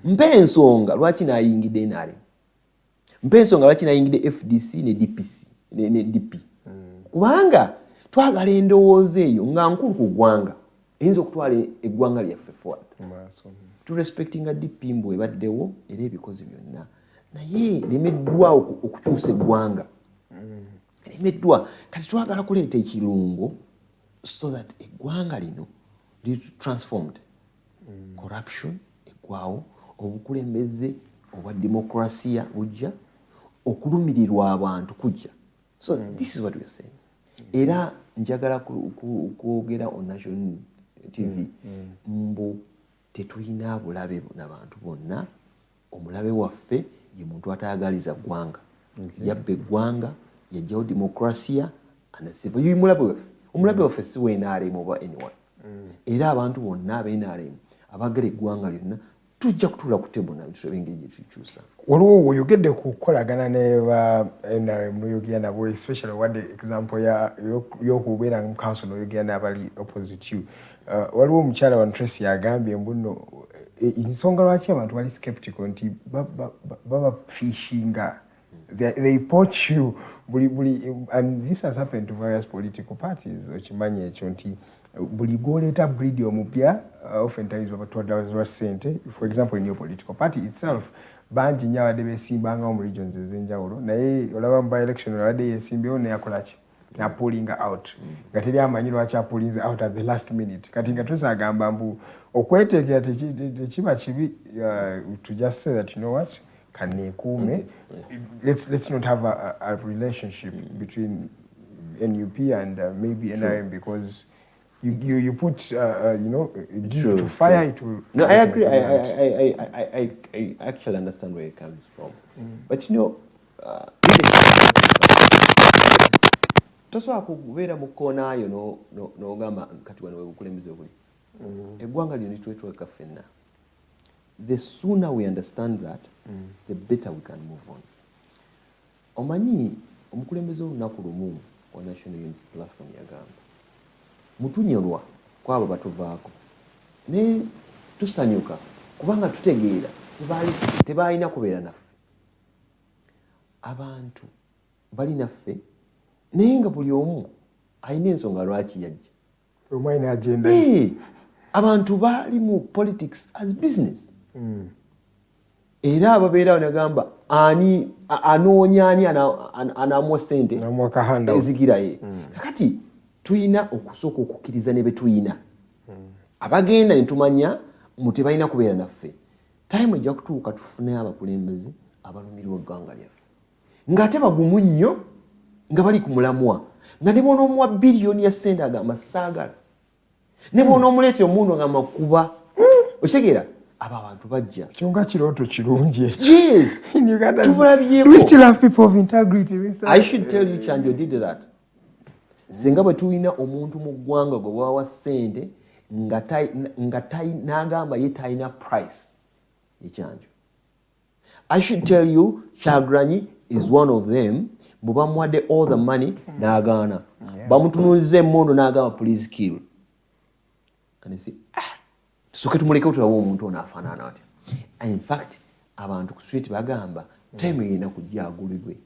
Mpe ensonga lwaki naayingidde NRM. Mpe ensonga lwaki naayingidde FDC ne DPC ne DP. Kubanga twagala endowooza eyo nga nkulu ku ggwanga eyinza okutwala eggwanga lyaffe forward. To respecting a DP mbwe baddewo era ebikozi byonna. Naye lemeddwa okukyusa eggwanga. Lemeddwa kati twagala kuleeta ekirungo so that eggwanga lino li transformed. Corruption eggwawo, obukulembeze obwa demokrasiya bujja, okulumirirwa abantu kujja. So this is what we are saying. Era njagala kwogera on national TV mbu tetulina bulabe n'abantu bonna. Omulabe waffe ye muntu atayagaliza ggwanga. Yabba eggwanga, yajjawo demokrasiya, anasifa. Ye mulabe waffe. Omulabe waffe si we NRM oba anyone. Era abantu bonna abe NRM abagala eggwanga lyonna tujja kutuula ku tebo na bitulabe engeri gye tukyusa. Waliwo oyogedde ku kukolagana ne ba NRM n'oyogera nabo, especially wadde example y'okubeera mu council n'oyogera n'abali opposite you. Waliwo omukyala wa Tracy agambye mbuno ensonga lwaki abantu bali skeptical nti baba fishinga. They poach you and this has happened to various political parties. Okimanyi ekyo nti buli gw'oleeta breed omupya oftentimes babatwala ssente. For example, in your political party itself bangi nnyo abadde beesimbanga mu regions ez'enjawulo naye olaba mu by-election abadde yeesimbyewo neyakolaki napullinga out nga teri amanyi lwaki apullinze out at the last minute. Kati nga twesagamba mbu okweteekera tekiba kibi to just say that you know what kanekuume. Let's not have a relationship between NUP and maybe NRM because you put to fire it will. No, I agree. I actually understand where it comes from, but you know, tosobola kubeera mu kkoona ayo n'ogamba kati wano webukulembeze buli eggwanga lino litwetweka ffenna. The sooner we understand that, the better we can move on. Omanyi omukulembeze olunaku lumu wa national unity platform yagamba mutunyolwa kwabo batuvaako ne tusanyuka kubanga tutegeera tebalina kubeera naffe. Abantu bali naffe naye nga buli omu alina ensonga lwaki yajja. Omwine agenda. Abantu bali mu politics as business. Era ababeerawo nagamba ani anoonya ani anaamwa ssente ezigiraye. Kakati tuyina okusooka okukkiriza ne be tuyina. Abagenda ne tumanya mu tebalina kubeera naffe. Time ejja kutuuka tufune abakulembeze abalumirwa eggwanga lyaffe ng'ate bagumu nnyo nga bali ku mulamwa nga ne boona omuwa biliyoni ya ssente agamba saagala ne boona omuleetera omuntu agamba kuba okitegeera abo abantu bajja kyonga kirooto kirungi yes in Uganda tubalabyeko we still have people of integrity. I should tell you Chanjo did that singa bwe tulina omuntu mu ggwanga gwe bwawa ssente nga n'agamba ye talina price ekyanjo. I should tell you Kyagulanyi is one of them. Bwe all the money n'agaana bamutunuliza emmondo n'agamba please kill and you see tusooke tumuleke tulabe omuntu ono afaanana atya. In fact abantu ku street bagamba time erina kujja agulibwe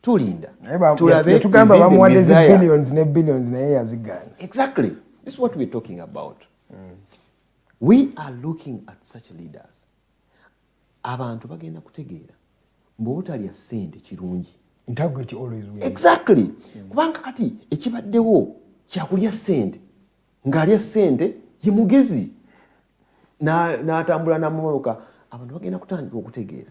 tulinda tulabe tugamba bamuwadde billions ne billions naye yazigaana. Exactly, this is what we're talking about. We are looking at such leaders. Abantu bagenda kutegeera mbotalya ssente kirungi. Integrity always wins. Exactly. Kubanga kati ekibaddewo kyakulya ssente ng'alya ssente ye mugezi n'atambula n'amamoloka. Abantu bagenda kutandika okutegeera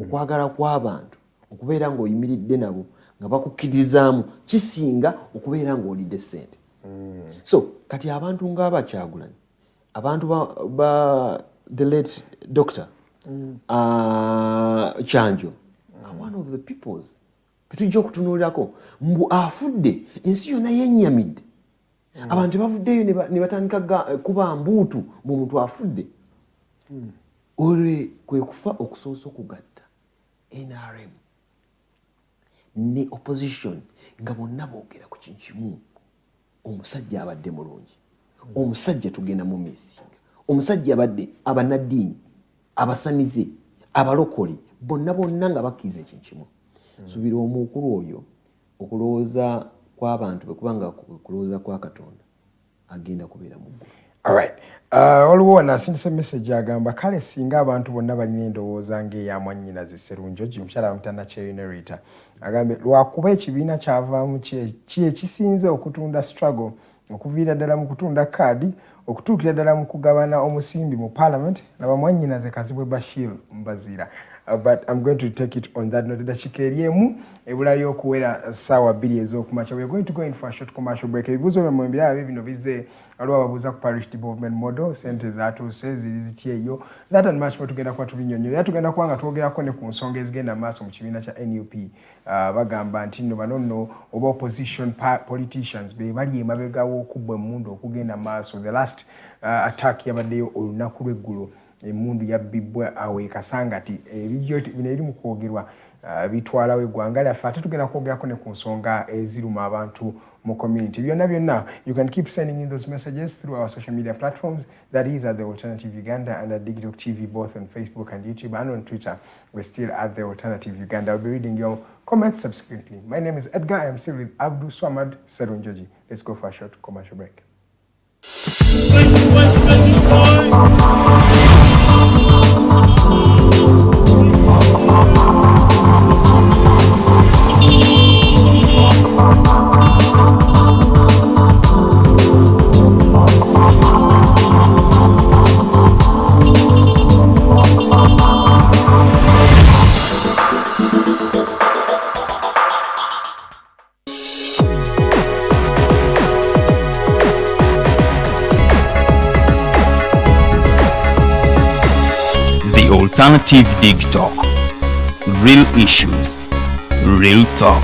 okwagala kw'abantu okubeera ng'oyimiridde nabo nga bakukirizaamu kisinga okubeera ng'olidde ssente. So kati abantu ng'aba Kyagulanyi, abantu ba the late doctor Chanjo are one of the peoples petujja okutunuulirako mbu afudde ensi yonna yennyamidde. Abantu bavuddeyo ne batandika kuba mbuutu bw'omuntu afudde. Olwe kwe kufa okusoosa okugatta NRM ne opposition nga bonna boogera ku kintu kimu. Omusajja abadde mulungi, omusajja tugenda mu meesinga, omusajja abadde abanaddiini, abasamize, abalokole bonna nga bakkiriza ekintu kimu. Suubira omukulu oyo okulowooza kw'abantu bwe kubanga kulowooza kwa Katonda agenda kubeera mu ggulu. Alright. Waliwo wanasindise message agamba kale singa abantu bonna balina endowooza ng'eya mwannyinaze Serunjoji mukyala bamutanda Kyeyuneriita agambe lwakuba ekibiina kyavaamu ki ekisinze okutunda struggle okuviira ddala mu kutunda kaadi okutuukira ddala mu kugabana omusimbi mu parliament laba mwannyinaze Kazibwe Bashir Mbazira. But I'm going to take it on that note. Dachikeriemu ebulayo okuwera sawa 2 ez'okumakya. We're going to go in for a short commercial break. Ebibuuzo byemmwe mbiraba bino bizze waliwo ababuuza ku parish development model sente zatuuse ziri ziti eyo that and much more tugenda kuba tubinyonnyola. Tugenda kuba nga twogerako ne ku nsonga ezigenda maaso mu kibiina kya NUP. Bagamba nti nno bano nno oba opposition politicians be bali emabega w'okubba emmundu okugenda maaso. The last attack yabaddeyo olunaku lw'eggulo. Emundu yabbibwa awekasanga ati ebijjo bino eri mu kwogerwa bitwalawo eggwanga lyaffe ate tugenda kwogerako ne ku nsonga eziruma abantu mu community. Byonna you can keep sending in those messages through our social media platforms, that is at The Alternative Uganda and at Digitalk TV, both on Facebook and YouTube, and on Twitter we're still at The Alternative Uganda. I'll be reading your comments subsequently. My name is Edgar. I am still with Abdulswamad Serunjoji. Let's go for a short commercial break. Alternative Digitalk. Real issues, real talk.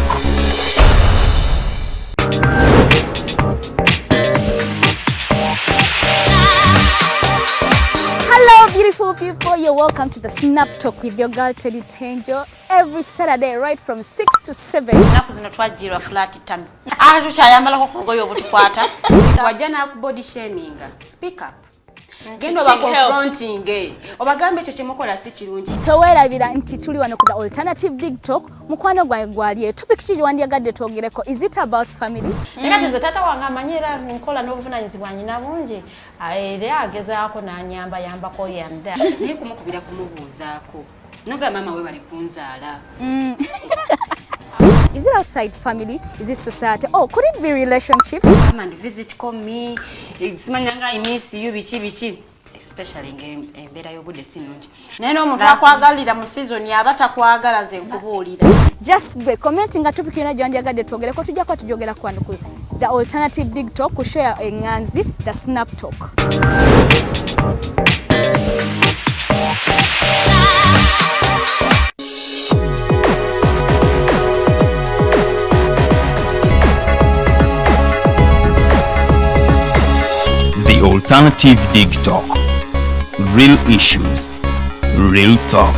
Hello beautiful people, you're welcome to the Snap Talk with your girl Teddy Tenjo every Saturday right from 6 to 7. Naku zino twajjirwa flat tummy. Tukyayambalako ku ngoye obutukwata. Wajja ku body shaming. Speak up. Gendo ba confronting obagambe ekyo kyemukola si kirungi. Towerabira nti tuli wano ku The Alternative Digitalk mukwano gwange gwali topic kiri wandyagadde twogereko, is it about family? Era tize tata wange amanyira nkola n'obuvunanyizibwa nyina bungi era agezaako n'anyamba yambako yanda naye kumukubira kumubuuzaako noga mama we bali kunzaala. Is it outside family? Is it society? Oh, could it be relationships? Come and visit, call me. Simanyanga I miss you bichi. especially ng'embeera y'obudde si nnungi. Naye n'omuntu akwagalira mu season yaba takwagala ze nkubuulira. Just be commenting nga topic yona gyanjagadde twogereko tujjako tujogera ku the alternative Digitalk ku share enganzi the Snap Talk. The alternative Digitalk. Real issues, real talk.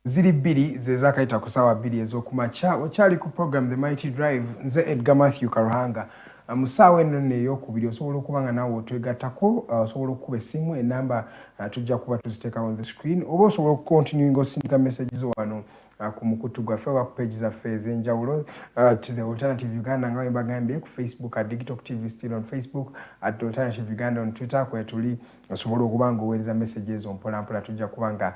Ziri bbiri ze zaakayita ku ssaawa bbiri ez'okumakya okyali ku program The Mighty Drive nze Edgar Matthew Karuhanga mu ssaawa eno nno ey'okubiri osobola okuba nga naawe otwegattako osobola okukuba essimu ennamba tujja kuba tuziteeka on the screen oba osobola okukontinuinga osindika messages wano ku mukutu gwaffe oba ku page zaffe ez'enjawulo to the Alternative Uganda nga wembagambye ku Facebook at Digitalk TV still on Facebook at the Alternative Uganda on Twitter kwe tuli osobola okuba nga oweereza messages mpolampola tujja kuba nga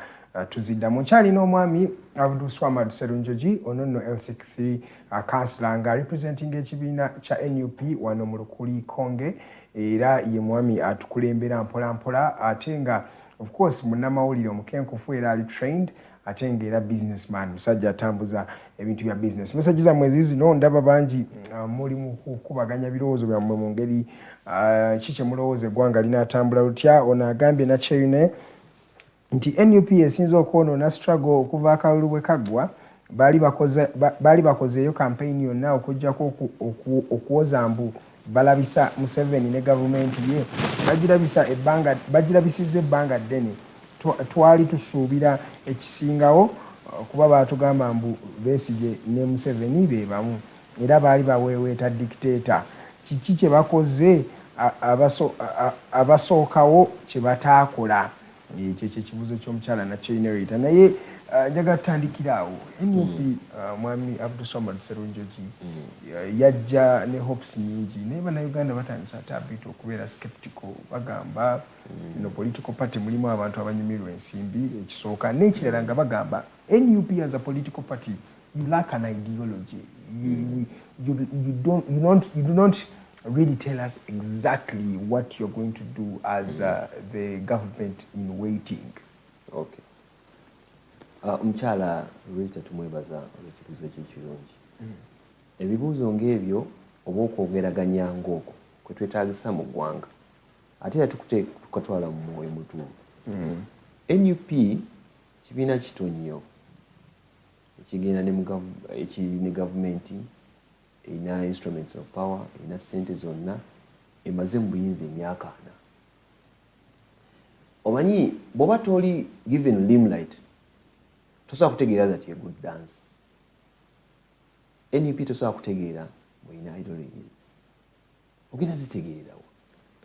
tuziddamu nkyalina omwami Abdulswamad Serunjoji ono nno L63 kansala nga representing ekibiina kya NUP wano mu Lukuli era ye mwami atukulembera mpolampola ate nga of course munnamawulire omukenkufu era ali trained ate nga era businessman musajja atambuza ebintu bya business message zammwe zino ndaba bangi muli mu kubaganya birowoozo byammwe mu ngeri kiki mulowooza eggwanga linaatambula lutya ono agambye nakyeyune nti NUP esinza okwonoona struggle okuva akalulu bwe kaggwa baali bakozeeyo campaign yonna okuggyako okuwoza mbu balabisa Museveni ne gavumenti ye bagirabisizza ebbanga ddene twali tusuubira ekisingawo kuba baatugamba mbu Besigye ne Museveni be bamu era baali baweeweeta dictator kiki kye bakoze abasookawo kye bataakola ekyo ekibuzo ky'omukyala nakyoinerator naye njaga tutandikira awo NUP mwami Abdulswamad Serunjoji yajja ne hopes nyingi naye bannayuganda batandisa ate abita okubeera skeptical bagamba no political party mulimu abantu abanyumirwa ensimbi ekisooka n'ekirala nga bagamba NUP as a political party you lack an ideology you do not really tell us exactly what you're going to do as the government in waiting. Okay. Mchala Rita tumwebaza olwekibuuzo ekirungi. Ebibuuzo ng'ebyo oba okwogeraganya ng'okwo kwe twetaagisa mu ggwanga ate era tukatwala mu mwoyo mutuufu. NUP kibiina kito nnyo ekigenda ne gavumenti erina instruments of power erina ssente zonna emaze mu buyinza emyaka 4. Omanyi bw'oba toli given limelight tosobola kutegeera that you're a good dancer. NUP tosobola kutegeera bw'erina ideologies ogenda zitegeererawo.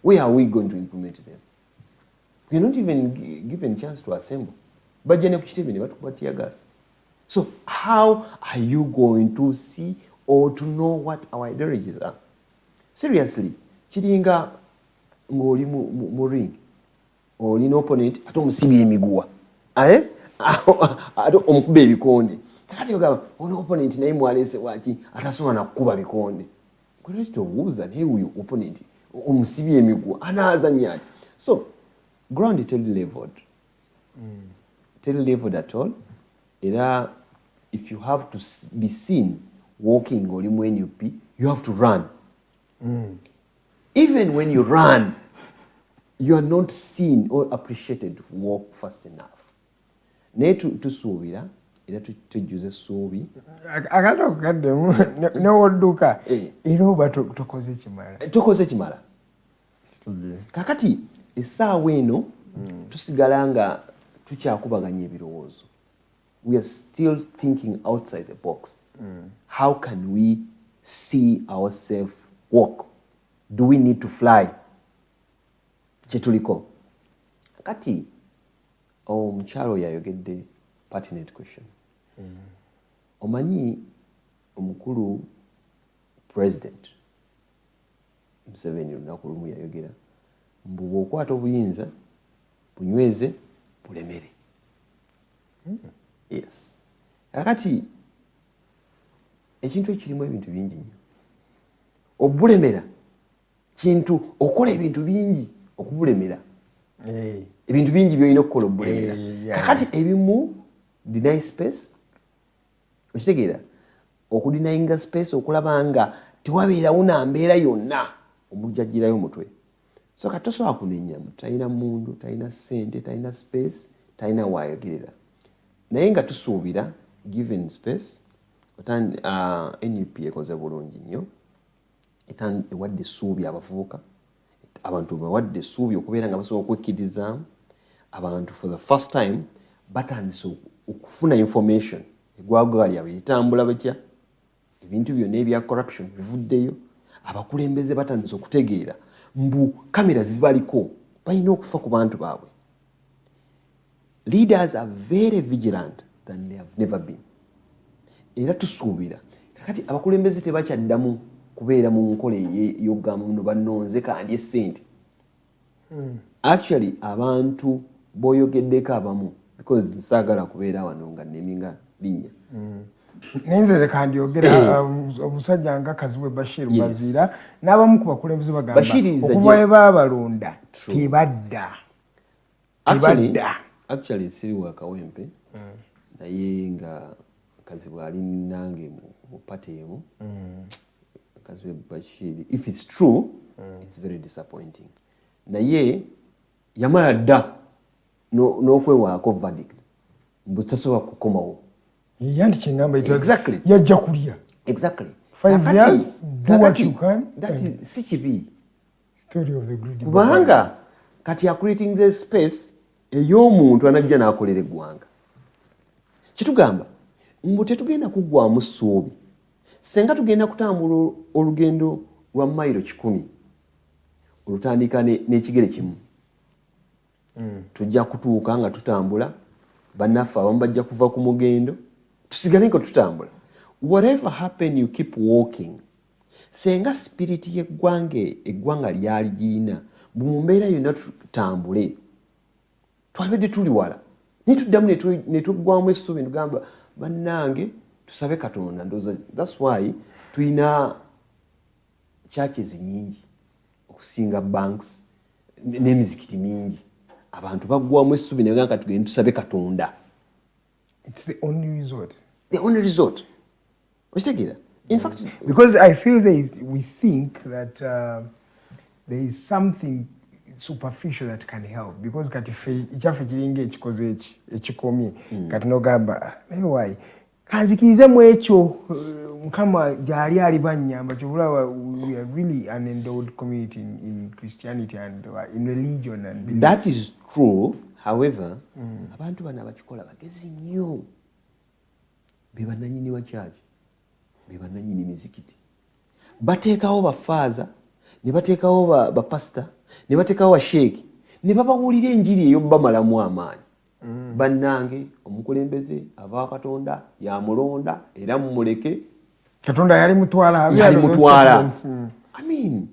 Where are we going to implement them? We are not even given a chance to assemble. Bajja ne ku kitebe ne batukuba tear gas. So how are you going to see or to know what our ideologies are? Seriously, kiringa ng'oli mu ring olina opponent ate omusibye emiguwa ate omukuba ebikonde kakati ogamba ono opponent naye mwaleese waki atasobola nakukuba bikonde kwera kitobuuza naye uyo opponent omusibye emiguwa anaazanya ati so ground tell leveled at all era if you have to be seen walking or NUP, you have to run. Even when you run, you are not seen or appreciated to walk fast enough. Naye tusuubira era tujjuze essuubi akati okugaddemu n'owodduka era oba tokoze kimala kakati essaawa eno tusigala nga tukyakubaganya ebirowoozo. We are still thinking outside the box. How can we see ourselves walk do we need to fly kyetuliko kati omukyalo yayogedde pertinent question omanyi omukulu president Museveni olunaku lumu yayogera mbu bw'okwata obuyinza bunyweze bulemere yes kakati ekintu ekirimu ebintu bingi nnyo obulemera kintu okola ebintu bingi okubulemera ebintu bingi byolina okukola obulemera kakati ebimu deny space okitegeera okudinayinga space okulaba nga tewabeerawo nambeera yonna omujjagirayo omutwe so kati tosobola kunenyamu talina mundu talina ssente talina space talina waayogerera naye nga tusuubira given space NUP ekoze bulungi nnyo ewadde essuubi abavubuka abantu bawadde essuubi okubeera nga basobola okwekkiririzaamu abantu for the first time batandise okufuna information egwagali abitambula batya ebintu byonna ebya corruption bivuddeyo abakulembeze batandise okutegeera mbu kamera zibaliko balina okufa ku bantu baabwe leaders are very vigilant than they have never been era tusuubira kakati abakulembeze tebakyaddamu kubeera mu nkola ey'okugamba muno bannonze kandi essente actually abantu boyogeddeko abamu because nsaagala kubeera wano nga neminga linnya Nenze kandi ogera omusajja nga Kazibwe Bashir Bazira n'abamu ku bakulembeze bagamba okuva babalonda tebadda actually siri wa Kawempe naye nga Kazibwe ali nange mu party emu Kazibwe Bashir if it's true it's very disappointing naye yamala dda n'okwewaako verdict mbu tasobola kukomawo yandi kingamba exactly yajja kulya exactly 5 years do what you can that is si kibi story of the greedy kubanga kati ya creating the space ey'omuntu anajja n'akolera eggwanga kitugamba mbu tetugenda kuggwamu ssuubi senga tugenda kutambula olugendo lwa mayiro 100 olutandika n'ekigere kimu tujja kutuuka nga tutambula bannaffe abamu bajja kuva ku mugendo tusigale nga tutambula whatever happen you keep walking senga spirit eggwanga lyali liina mu mbeera yonna tutambule twalibadde tuli wala nituddamu netuggwamu essuubi netugamba bannange tusabe Katonda ndoza that's why tulina churches nyingi okusinga banks n'emizikiti mingi abantu baggwamu essuubi ne bagamba tugende tusabe Katonda. It's the only resort. The only resort. Okitegeera? In fact, because I feel we think that there is something superficial that can help because kati ichafe kiringa ekikoze ekikomye kati nogamba why kanzikirize mu ekyo mukama gyali ali bannyamba kyobulawa we are really an endowed community in Christianity and in religion and belief. That is true. However, abantu bana bakikola bagezi nnyo bebananyini wa church bebananyini mizikiti bateekawo bafaaza ne bateekawo bapasita ne bateekawo basheeki ne babawulira enjiri ey'obbamalamu amaanyi bannange omukulembeze ava Katonda yamulonda era mumuleke Katonda yali mutwala I mean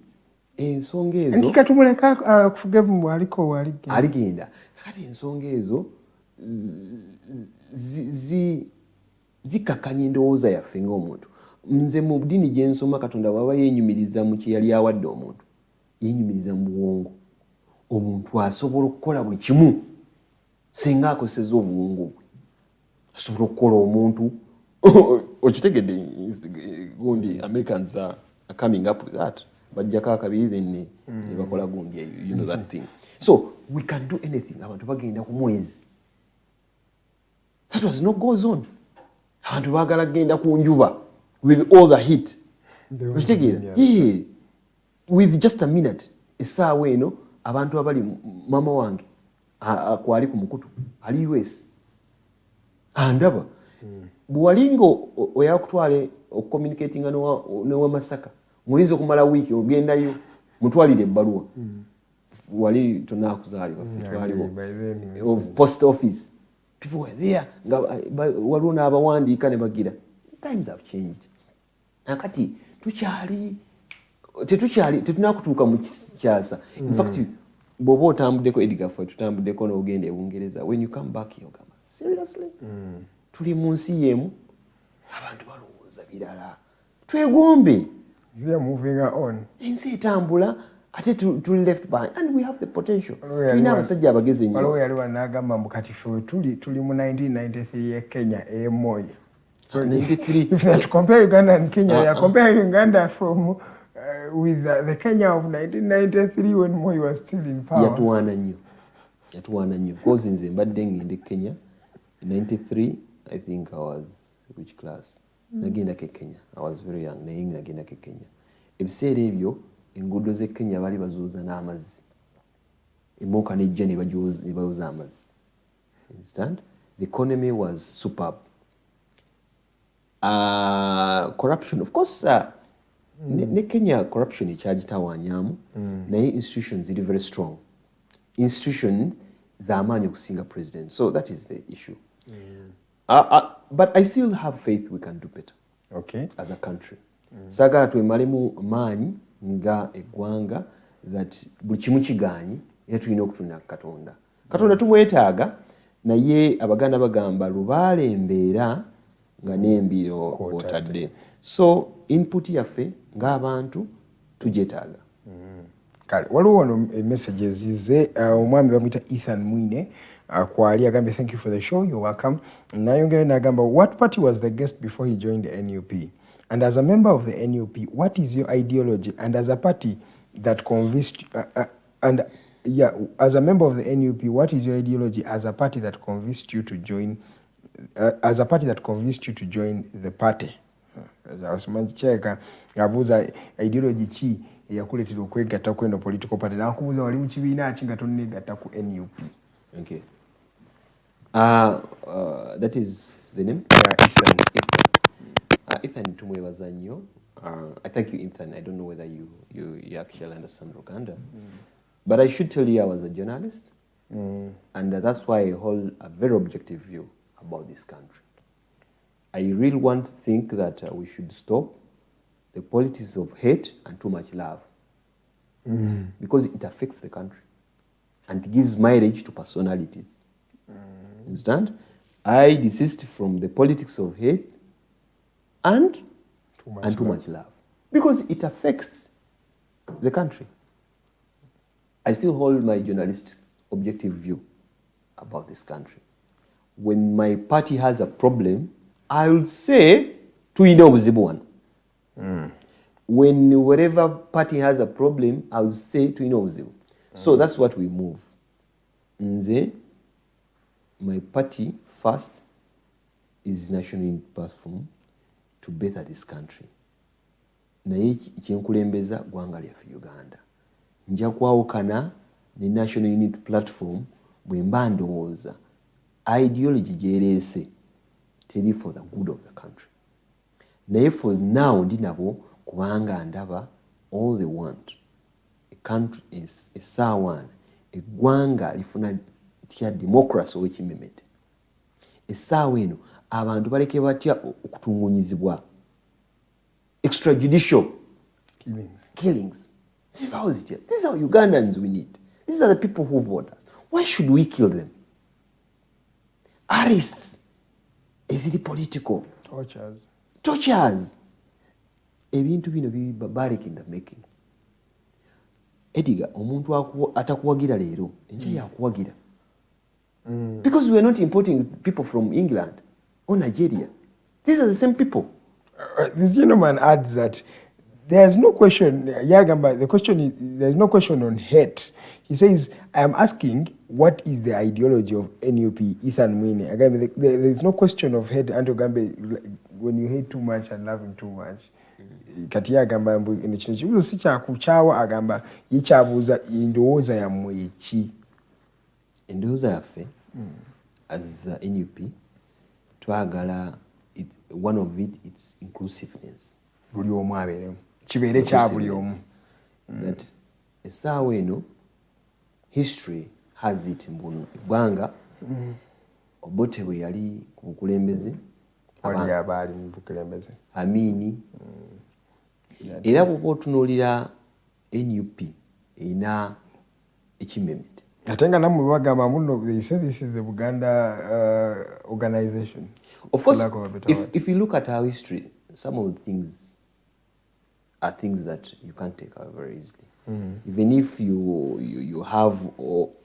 ensonga ezo nti katumuleka kuforgive mu aliko aligenda kati ensonga ezo zikakanya endowooza yaffe ng'omuntu nze mu ddiini gye nsoma Katonda bw'aba yeenyumiriza mu kye yali awadde omuntu yeenyumiriza mu buwongo omuntu asobola okukola buli kimu singa akoseza obuwongo bwe asobola okukola omuntu okitegedde gundi Americans are coming up with that bajjako akabiri ne bakola gundi eyo you know that thing so we can do anything abantu bagenda ku mwezi that was no goes on abantu bagala genda ku njuba with all the heat okitegera with just a minute essaawa eno abantu abali mama wange akwali ku mukutu ali US andaba bwalingo oyakutwale okucommunicatinga nowa Masaka muyinza okumala wiiki ogendayo mutwalire ebbaluwa wali tonakuzaalibwa of post office people were there nga waliwo n'abawandiika ne bagira. Times have changed. Nakati tetunakutuuka mu kyasa. In fact bw'oba otambuddeko Edgar ffe tutambuddeko n'ogenda e Bungereza, when you come back yogamba seriously tuli mu nsi y'emu abantu balowooza birala twegombe. We are moving on. Ensi etambula ate tuli left behind and we have the potential. Tulina abasajja abagezi ennyo. Waliwo yali wanagamba mbu kati ffe tuli mu 1993 ye Kenya Moi. So 93. If you have to compare Uganda and Kenya, you are comparing Uganda from with the Kenya of 1993 when Moi was still in power. Yatuwaana nnyo. Because nze mbadde ngende Kenya in 93, I think I was which class? Nagendako Kenya. I was very young. Naye nagendako Kenya. Ebiseera ebyo enguudo z'e Kenya bali bazuuza n'amazzi. Emmotoka n'ejja ne bayoza amazzi. Understand? The economy was superb. Corruption, of course, ne Kenya corruption ekyagitawaanyaamu naye institutions ziri very strong. Institutions z'amaanyi okusinga president. So that is the issue. But I still have faith we can do better. Okay. As a country. Saagala twemalemu maanyi nga eggwanga that buli kimu kigaanyi era tulina okutunira Katonda. Katonda tumwetaaga naye Abaganda bagamba lubaale embeera nga n'embiro kw'otadde. So input yaffe ng'abantu tugyetaaga. Kale waliwo wano messages zize omwami bamuyita Ethan Mwine kwali agambye thank you for the show, you're welcome. Nayongere n'agamba what party was the guest before he joined the NUP? And as a member of the NUP, what is your ideology? And as a party that convinced as a member of the NUP, what is your ideology as a party that convinced you to join the party? Cheka abuuza ideology ki eyakuleetera okwegatta kweno political party. Nakubuuza wali mu kibiina ki nga tonneegatta ku NUP? Okay. That is the name? Ethan tumwebaza nnyo. I thank you, Ethan. I don't know whether you actually understand Uganda. But I should tell you I was a journalist. And that's why I hold a very objective view about this country. I really want to think that we should stop the politics of hate and too much love. Because it affects the country. And it gives mileage to personalities. Understand? I desist from the politics of hate and too much love. Because it affects the country. I still hold my journalistic objective view about this country. When my party has a problem, I will say, tuyina obuzibu wano. When whatever party has a problem, I will say, tuyina obuzibu. So that's what we move. Nze, my party first is National Unity Platform to better this country. Naye kyenkulembeza gwanga lyaffe Uganda. Nja kwawukana ne National Unity Platform bwe mba ndowooza ideology gyereese teri for the good of the country. Naye for now ndi nabo kubanga ndaba all they want a country is essaawaana eggwanga lifuna tya democracy ow'ekimemete. Essaawa eno abantu baleke batya okutungunyizibwa extrajudicial killings. These are Ugandans we need. These are the people who vote us. Why should we kill them? Arrests. Is it political? Tortures. Ebintu bino barbaric in the making. Ediga, omuntu atakuwagira leero, enja yakuwagira. Because we are not importing people from England or Nigeria. These are the same people. This gentleman adds that there's no question, Yagamba, the question is, there's no question on hate. He says, I am asking, what is the ideology of NUP, Ethan Mwine? Again, there is no question of hate, Antogambe, when you hate too much and loving too much. Kati Yagamba, in the chibuzo si kya kuchawa agamba, yichabuza indowooza ya mwechi. Endowooza yaffe, as NUP, twagala, one of it's inclusiveness. Buli omu abeeremu. Kibeere kya buli omu. That essaawa eno history has it mbu eggwanga Obote bwe yali ku bukulembeze wali abaali mu bukulembeze Amini era bw'oba otunuulira NUP erina ekimemete ate nga nammwe bagamba muno they say this is a Buganda organization. Of course, if you look at our history, some of the things are things that you can't take out very easily. Even if you have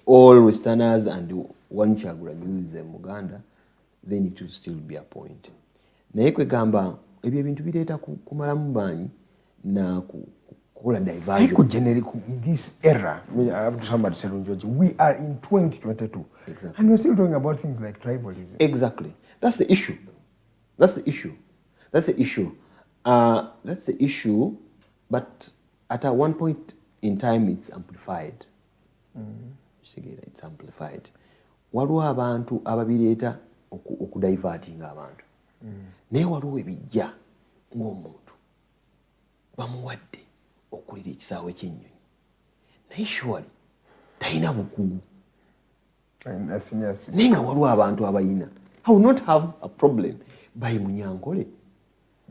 all Westerners and one Kyagulanyi is Muganda, then it will still be a point. Naye kwegamba ebyo ebintu bireeta kumalamu banyi na kukola diversion. Generic in this era, Abdulswamad Serunjoji, we are in 2022. Exactly. And we're still talking about things like tribalism. Exactly. That's the issue. That's the issue. That's the issue. That's the issue, but at one point in time it's amplified. It's amplified. Waliwo abantu ababireeta okudivertinga abantu. Naye waliwo ebijja ng'omuntu bamuwadde okulira ekisaawe ekyennyonyi. Naye surely talina bukugu. Naye nga waliwo abantu abayina. I will not have a problem by Munyankole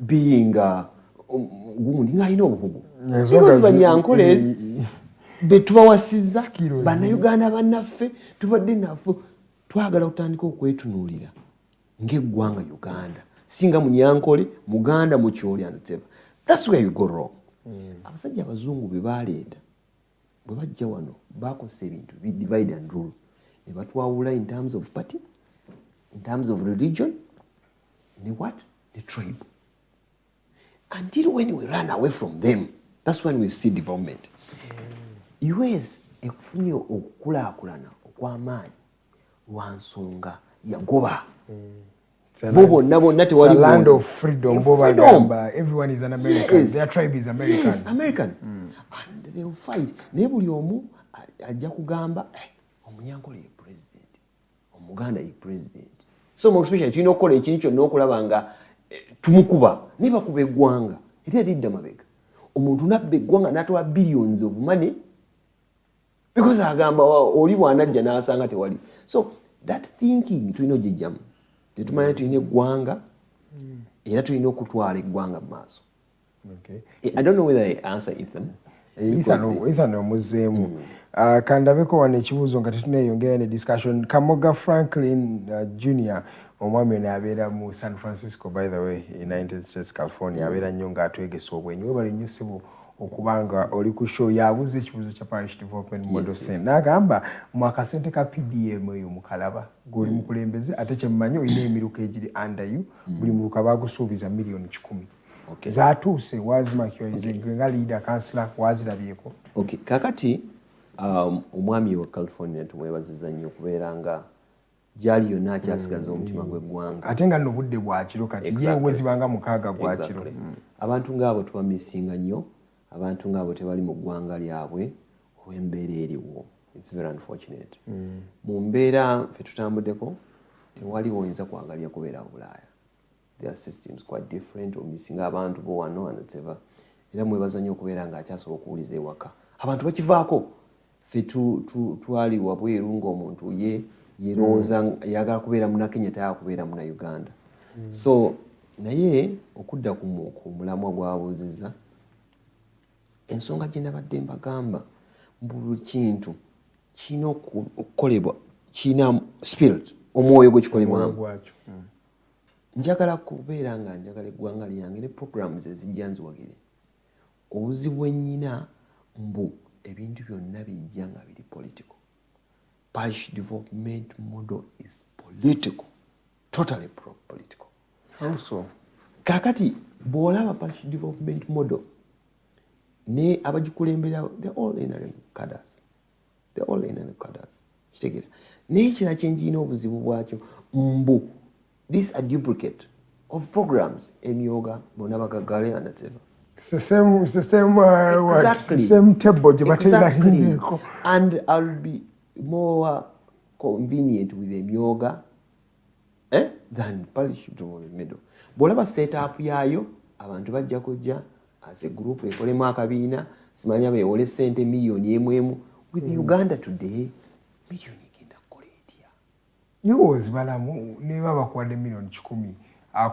being gundi ng'alina obukugu. Because Banyankole betubawasizza bannayuganda bannaffe tubadde naffe twagala kutandika okwetunuulira ng'eggwanga Uganda singa Munyankole Muganda mu Kyoli and etc. That's where you go wrong. Abasajja abazungu be baleeta bwe bajja wano bakosa ebintu divide and rule ne batwawula in terms of party, in terms of religion, ne what? The tribe. Until when we run away from them, that's when we see development. US ekufunye okukulaakulana okw'amaanyi lwa nsonga yagoba. It's a land of freedom. Everyone is an American. Yes. Their tribe is American. Yes, American. And they will fight. Ne buli omu ajja kugamba Omunyankole ye president, Omuganda ye president. So more especially tulina okukola ekintu kyonna okulaba nga tumukuba ne bakuba eggwanga era lidda mabega. Omuntu nabba eggwanga n'atola billions of money because agamba oli bw'anajja n'asanga tewali. So that thinking tulina ogijjamu. Tetumanya tulina eggwanga era tulina okutwala eggwanga mu maaso. I don't know whether I answer Ethan. Ethan omuzzeemu. Kandabeko wano ekibuuzo nga tetuneeyongera ne discussion. Kamoga Franklin Jr. omwami ono abeera mu San Francisco, by the way, United States, California. Abeera nnyo ng'atwegesa obwenyi. Webale nnyo ssebo okubanga oli ku show yabuze ekibuuzo kya parish development model center. N'agamba mu akasente ka PDM eyo mu Kalaba g'oli mukulembeze ate kyemumanyi olina emiruka egiri under you. Buli muluka baagusuubiza $1 million. Zaatuuse wazimakiwalize nga leader kansala wazirabyeko. Okay, kakati omwami wa California tumwebaziza nnyo okubeera nga gyali yonna akyasigaza omutima gw'eggwanga. Ate nga nno budde bwa kiro kati ye wezibanga 6 gwa kiro. Abantu ng'abo tubamisinga nnyo. Abantu ng'abo tebali mu ggwanga lyabwe olw'embeera eriwo. It's very unfortunate. Mu mbeera ffe tutambuddeko tewali woyinza kwagalya kubeera Bulaaya. Their systems quite different. Omisinga abantu bo wano anateva. Era mwebaza nnyo okubeera ng'akyasobola okuwuliza ewaka. Abantu bakivaako. Ffe twali wabweru ng'omuntu yerowooza yagala kubeera Munnakenya tayagala kubeera Munnayuganda. So naye okudda ku mulamwa gw'abuuzizza ensonga gye nabadde mbagamba buli kintu kirina okukolebwa kirina spirit omwoyo gwe kikolebwamu. Njagala kubeera nga njagala eggwanga lyange ne programs ezijja nziwagire. Obuzibu ennyina mbu ebintu byonna bijja nga biri political. Parish development model is political. Totally political. How so? Kakati bw'olaba parish development model ne abagikulembera they're all in cadres. They're all in cadres. Kitegera. Naye ekirala kye njirina obuzibu bwakyo mbu this a duplicate of programs emyoga bonna bagagale and etc. It's the same exactly. Same table. Exactly. And I'll be more convenient with emyoga than parish development model. Bw'olaba set up yaayo abantu bajja kujja as a group ekolemu akabiina simanya beewole ssente miliyoni emu with Uganda today miliyoni egenda kukola etya niwo zibalamu ne baba kuwadde miliyoni 10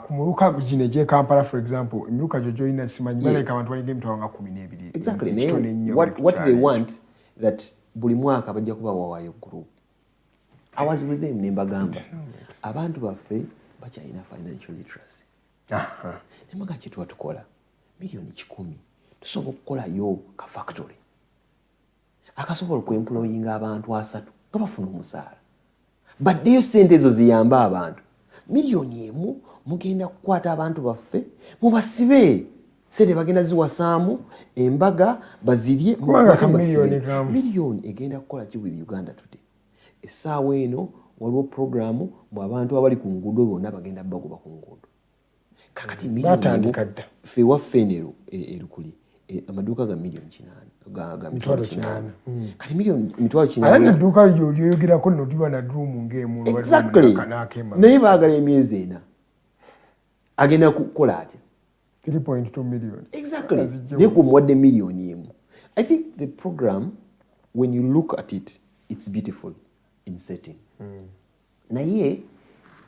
ku muluka gino egy'e Kampala for example emiruka gyo gyolina simanyi baleka abantu balinga emitwalo nga 12 exactly what they want that buli mwaka bajja kuba wawaayo group I was with them nembagamba abantu baffe bakyalina financial literacy nemaga kyetuba tukola miliyoni 10 tusobola okukolayo ka factory akasobola okuemployinga abantu 3 nga bafuna omusaala baddeyo ssente ezo ziyamba abantu miliyoni emu mugenda kukwata abantu baffe mubasibe ssente bagenda ziwasaamu embaga bazirye miliyoni egenda kukola ki with Uganda today essaawa eno waliwo programu mu abantu abali ku nguudo bonna bagenda bagoba ku nguudo kakati miliyoni ffe waffe eno Lukuli amaduuka ga miliyoni 9 ga mitwalo 9 kati miliyoni mitwalo 9 ala duuka lyoyogerako nno tiba na drumu ng'emu exactly naye baagala emyezi ena agenda kukola atya 3.2 million exactly naye kumuwadde miliyoni emu I think the program when you look at it it's beautiful in setting naye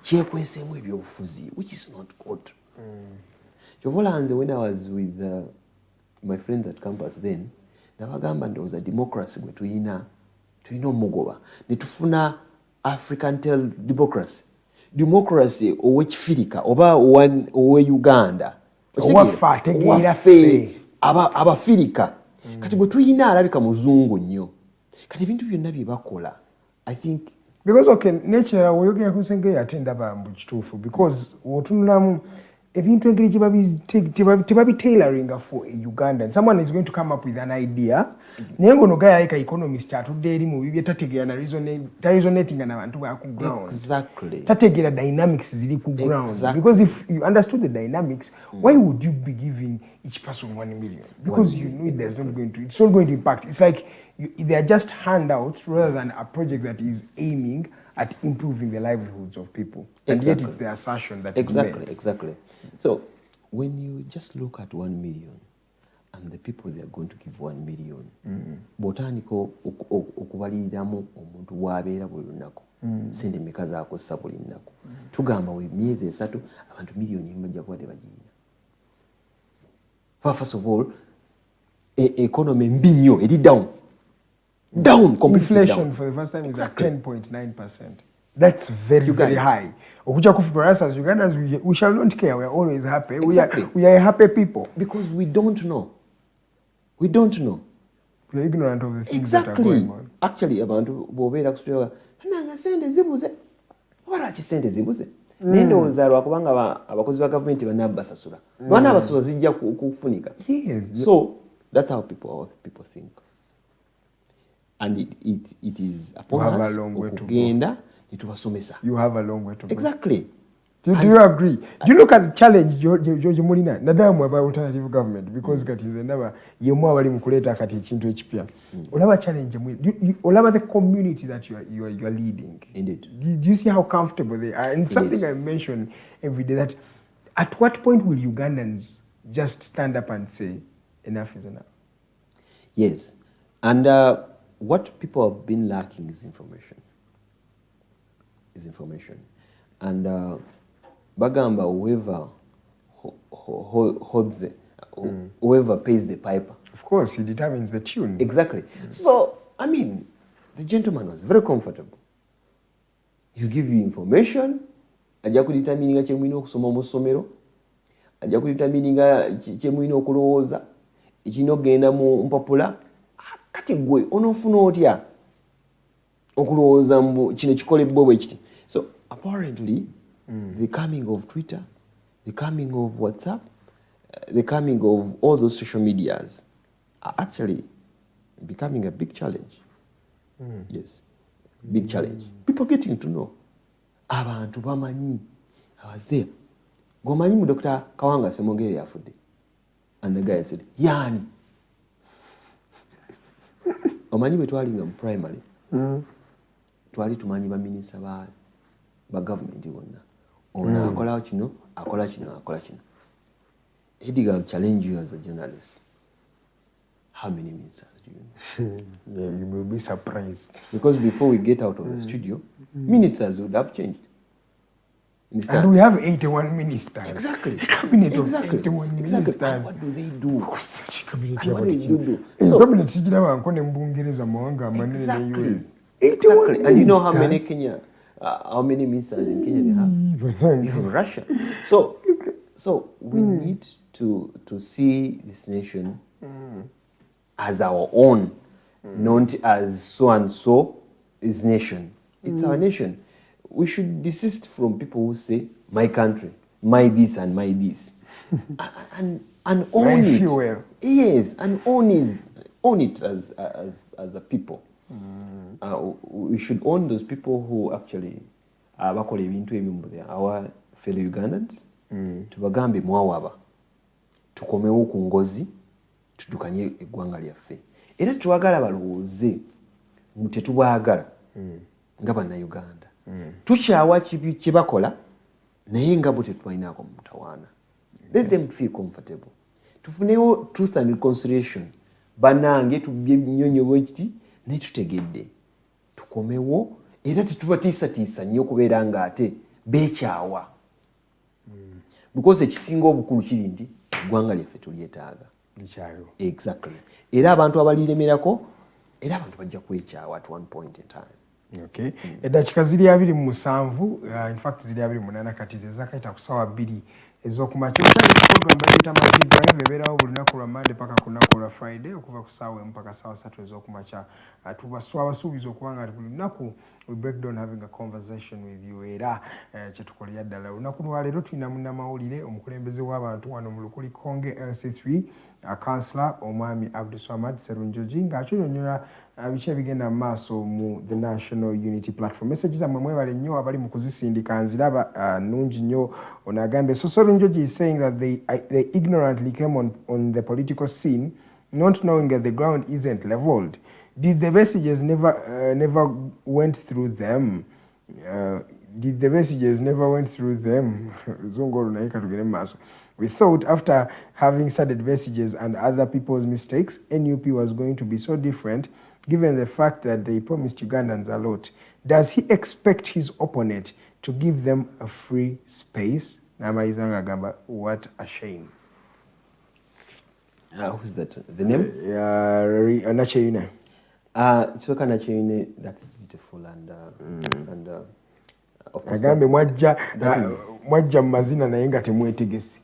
kyekweseemu ebyobufuzi which is not good kyovolanze when I was with my friends at campus then nabagamba ndowooza democracy gwe tulina omugoba ne tufuna African tail democracy ow'ekifirika oba owe Uganda owaffe abafirika kati bwe tulina alabika muzungu nnyo kati ebintu byonna bye bakola I think because okay nature woyogera ku nsenge ate ndaba mbu kituufu because wotunulamu ebintu engeri tebabi tailoring for a Ugandan. Someone is going to come up with an idea naye ngono gaya like economist atudde eri mu bibye tategeera na resonating n'abantu ba ku ground tategeera dynamics ziri ku ground because if you understood the dynamics why would you be giving each person 1 million because you know it's not going to impact. It's like they are just handouts rather than a project that is aiming at improving the livelihoods of people. And yet it's the assertion that is made. Exactly. So when you just look at 1 million and the people they are going to give 1 million, botanico okubaliramu omuntu wabeera buli lunaku sente meka zaakozesa buli lunaku tugamba we myezi 3 abantu miliyoni bajja kuba tebagirina. First of all, economy mbi nnyo eri down completely inflation down. For the first time is at 10.9%. That's very high. Okuja for us as Ugandans, we shall not care. We are always happy. We are happy people because we don't know. We are ignorant of the things that are going on. Actually, abantu bobeera kutuyoga nanga sente zibuze. Warachi sente zibuze. Nendo ozalwa kubanga abakozi ba government banabasasula. Bana abasula zijja kufunika. Yes. So that's how people think. And it is upon us okugenda itubasomesa. You have a long way to go. Exactly. Do you agree? Do you look at the challenge George Mulina nadamu about alternative government because kati nze ndaba yemu abali mu kuleeta kati ekintu ekipya. Olaba challenge olaba the community that you are leading. Indeed. Do you see how comfortable they are? And something I mention every day that at what point will Ugandans just stand up and say enough is enough? Yes. And what people have been lacking is information. And bagamba whoever holds whoever pays the piper. Of course, he determines the tune. Exactly. So, I mean, the gentleman was very comfortable. He'll give you information. Ajja kudetermininga kye mulina okusoma mu ssomero. Ajja kudetermininga kye mulina okulowooza. Ekino genda mu mpapula. Kati gwe onofuna otya okulowooza mbu kino kikolebwa bwe kiti. So apparently the coming of Twitter, the coming of WhatsApp, the coming of all those social medias are actually becoming a big challenge. Yes, big challenge. People getting to know. Abantu bamanyi. I was there. Gomanyi mu Dr. Kawanga Semongere yafudde. And the guy said, Yani. Omanyi bwe twalinga mu primary. Twali tumanyi ba minister ba government bonna. Ono akola kino. Edgar, I'll challenge you as a journalist. How many ministers do you know? Yeah, you will be surprised. Because before we get out of the studio, ministers would have changed. Understand? And we have 81 ministers. Exactly. A cabinet Exactly. of 81 Exactly. ministers. And what do they do? Such a cabinet. And what do you do? Cabinet sigira bankone mbungereza mwanga amanene Exactly. 81 Exactly. And you know how many ministers. Kenya, how many ministers in Kenya they have? Even Russia. So we need to see this nation as our own, not as so and so is nation. It's our nation. We should desist from people who say my country, my this and my this, and own My it. fuel. Yes, and own it as a people. We should own those people who actually bakola ebintu ebyo, our fellow Ugandans. Tubagambe mwawaba tukomewo ku ngozi tudukanye eggwanga lyaffe era twagala balowooze tetubagala nga bannayuganda tukyawa kye bakola naye nga bo tetwalinaako mu mutawaana. Let them feel comfortable. Tufunewo truth and reconciliation. Bannange tubye nnyonyo bwekiti naye tutegedde tukomewo era tetubatiisatiisa nnyo kubeera nga ate beekyawa. Because ekisinga obukulu kiri nti eggwanga lyaffe tulyetaaga. Exactly. Era abantu abaliremerako era abantu bajja kwekyawa at one point in time. Okay. Eddakiika ziri 27, in fact ziri 28 kati ze zakaita ku ssaawa 2 ez'okumakya. Program bayita Makindye Drive ebeerawo buli lunaku lwa Monday paka ku lunaku lwa Friday okuva ku ssaawa 1 mpaka ssaawa 3 ez'okumakya. Tubasuubiza okuba nti buli lunaku we break down having a conversation with you era kyetukolera ddala. Olunaku lwa leero tulina munnamawulire omukulembeze w'abantu wano mu Lukuli LC3 kansala omwami Abdulswamad Serunjoji ng'akyonyonnyola biki ebigenda mu maaso mu the National Unity Platform. Message zammwe mwebale nnyo abali mu kuzisindika nziraba nnungi nnyo. Ono agambye so Serunjoji is saying that they ignorantly came on the political scene not knowing that the ground isn't leveled. Did the messages never went through them? Did the messages never went through them? We thought after having studied messages and other people's mistakes, NUP was going to be so different given the fact that they promised Ugandans a lot. Does he expect his opponent to give them a free space? Namarizanga Agamba, what a shame. Who's that? The name? Nacheyune. Choka Nacheyune, that is beautiful and of course agambe mwajja mu mazina naye nga temwetegesi.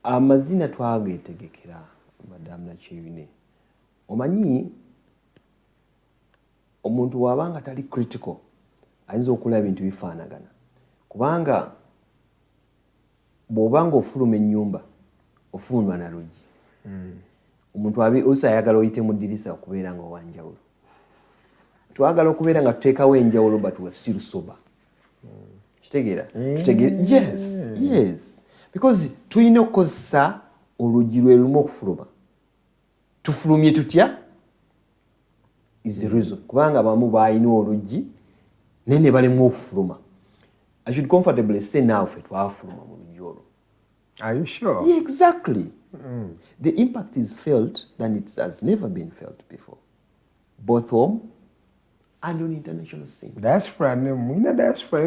Amazina twageetegekera Madam Nacheyune. Omanyi omuntu wabanga tali critical ayinza okulaba ebintu bifaanagana kubanga bw'obanga ofuluma ennyumba ofuluma na luggi. Omuntu oluusi ayagala oyite mu ddirisa okubeera nga owanjawulo. Twagala okubeera nga tuteekawo enjawulo but we are still sober. Kitegeera? Yes. Because tulina okukozesa oluggi lwe lumu okufuluma. Tufulumye tutya? Is the reason. Kubanga abamu baalina oluggi naye ne balemwa okufuluma. I should comfortably say now ffe twafuluma mu luggi olwo. Are you sure? Yeah, exactly. The impact is felt than it has never been felt before, both home and on international scene. Diaspora,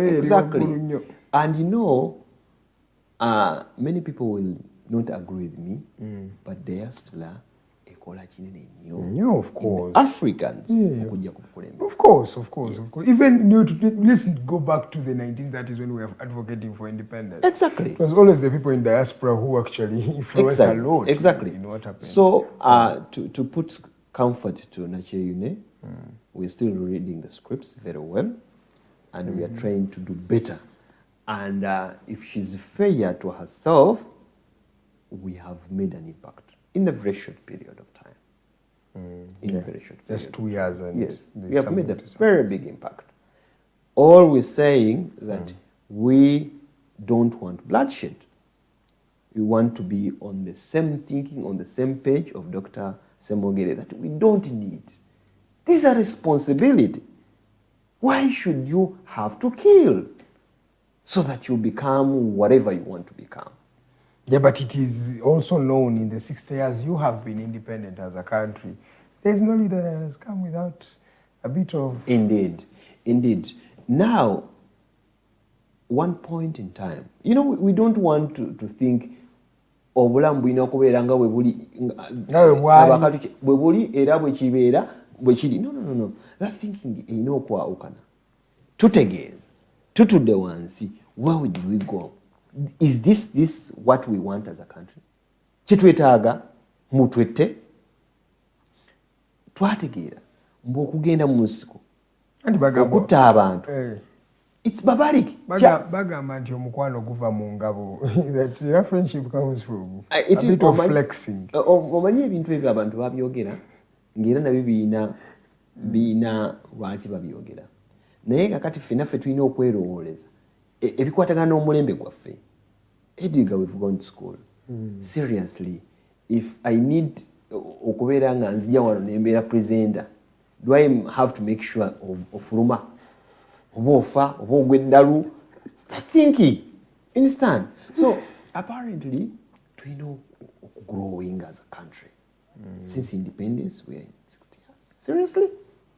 exactly. And you know, many people will not agree with me, but diaspora ekola kinene nnyo. Of course. Africans. Of course. Even let's go back to the 1930s when we were advocating for independence. Exactly. It was always the people in diaspora who actually influenced a lot. Exactly. In what happened. So, to put comfort to Nacheyune, we're still reading the scripts very well, and we are trying to do better. And if she's fair to herself, we have made an impact in a very short period of time. In a very short period. Just 2 years. And yes, we have made a very big impact. All we're saying that we don't want bloodshed. We want to be on the same thinking, on the same page of Dr. Semogere, that we don't need. This is a responsibility. Why should you have to kill so that you become whatever you want to become? Yeah, but it is also known in the 60 years you have been independent as a country. There's no leader that has come without a bit of... Indeed. Now, one point in time, we don't want to think obulamu bulina okubeera nga bwe buli era bwe kibeera bwe kiri. No. That thinking erina okwawukana. Tutegeeza, tutudde wansi, where did we go? Is this what we want as a country? Kitwetaaga mutwette twategeera mbu okugenda mu nsiko okutta abantu. It's barbaric. Bagamba nti omukwano guva mu ngabo. That your friendship comes from a bit of flexing. Omanyi ebintu ebyo abantu babyogera ng'era nabyo biina lwaki babyogera. Naye kakati ffenaffe tulina okwerowooleza ebikwatagana n'omulembe gwaffe. Edgar, we've gone to school. Seriously, if I need okubeera nga nzija wano nembeera presenter, do I have to make sure of Ruma? Oba ofa, oba ogwa eddalu? Thinking. Understand? So, apparently, tulina growing as a country. Since independence, we are in 60 years. Seriously?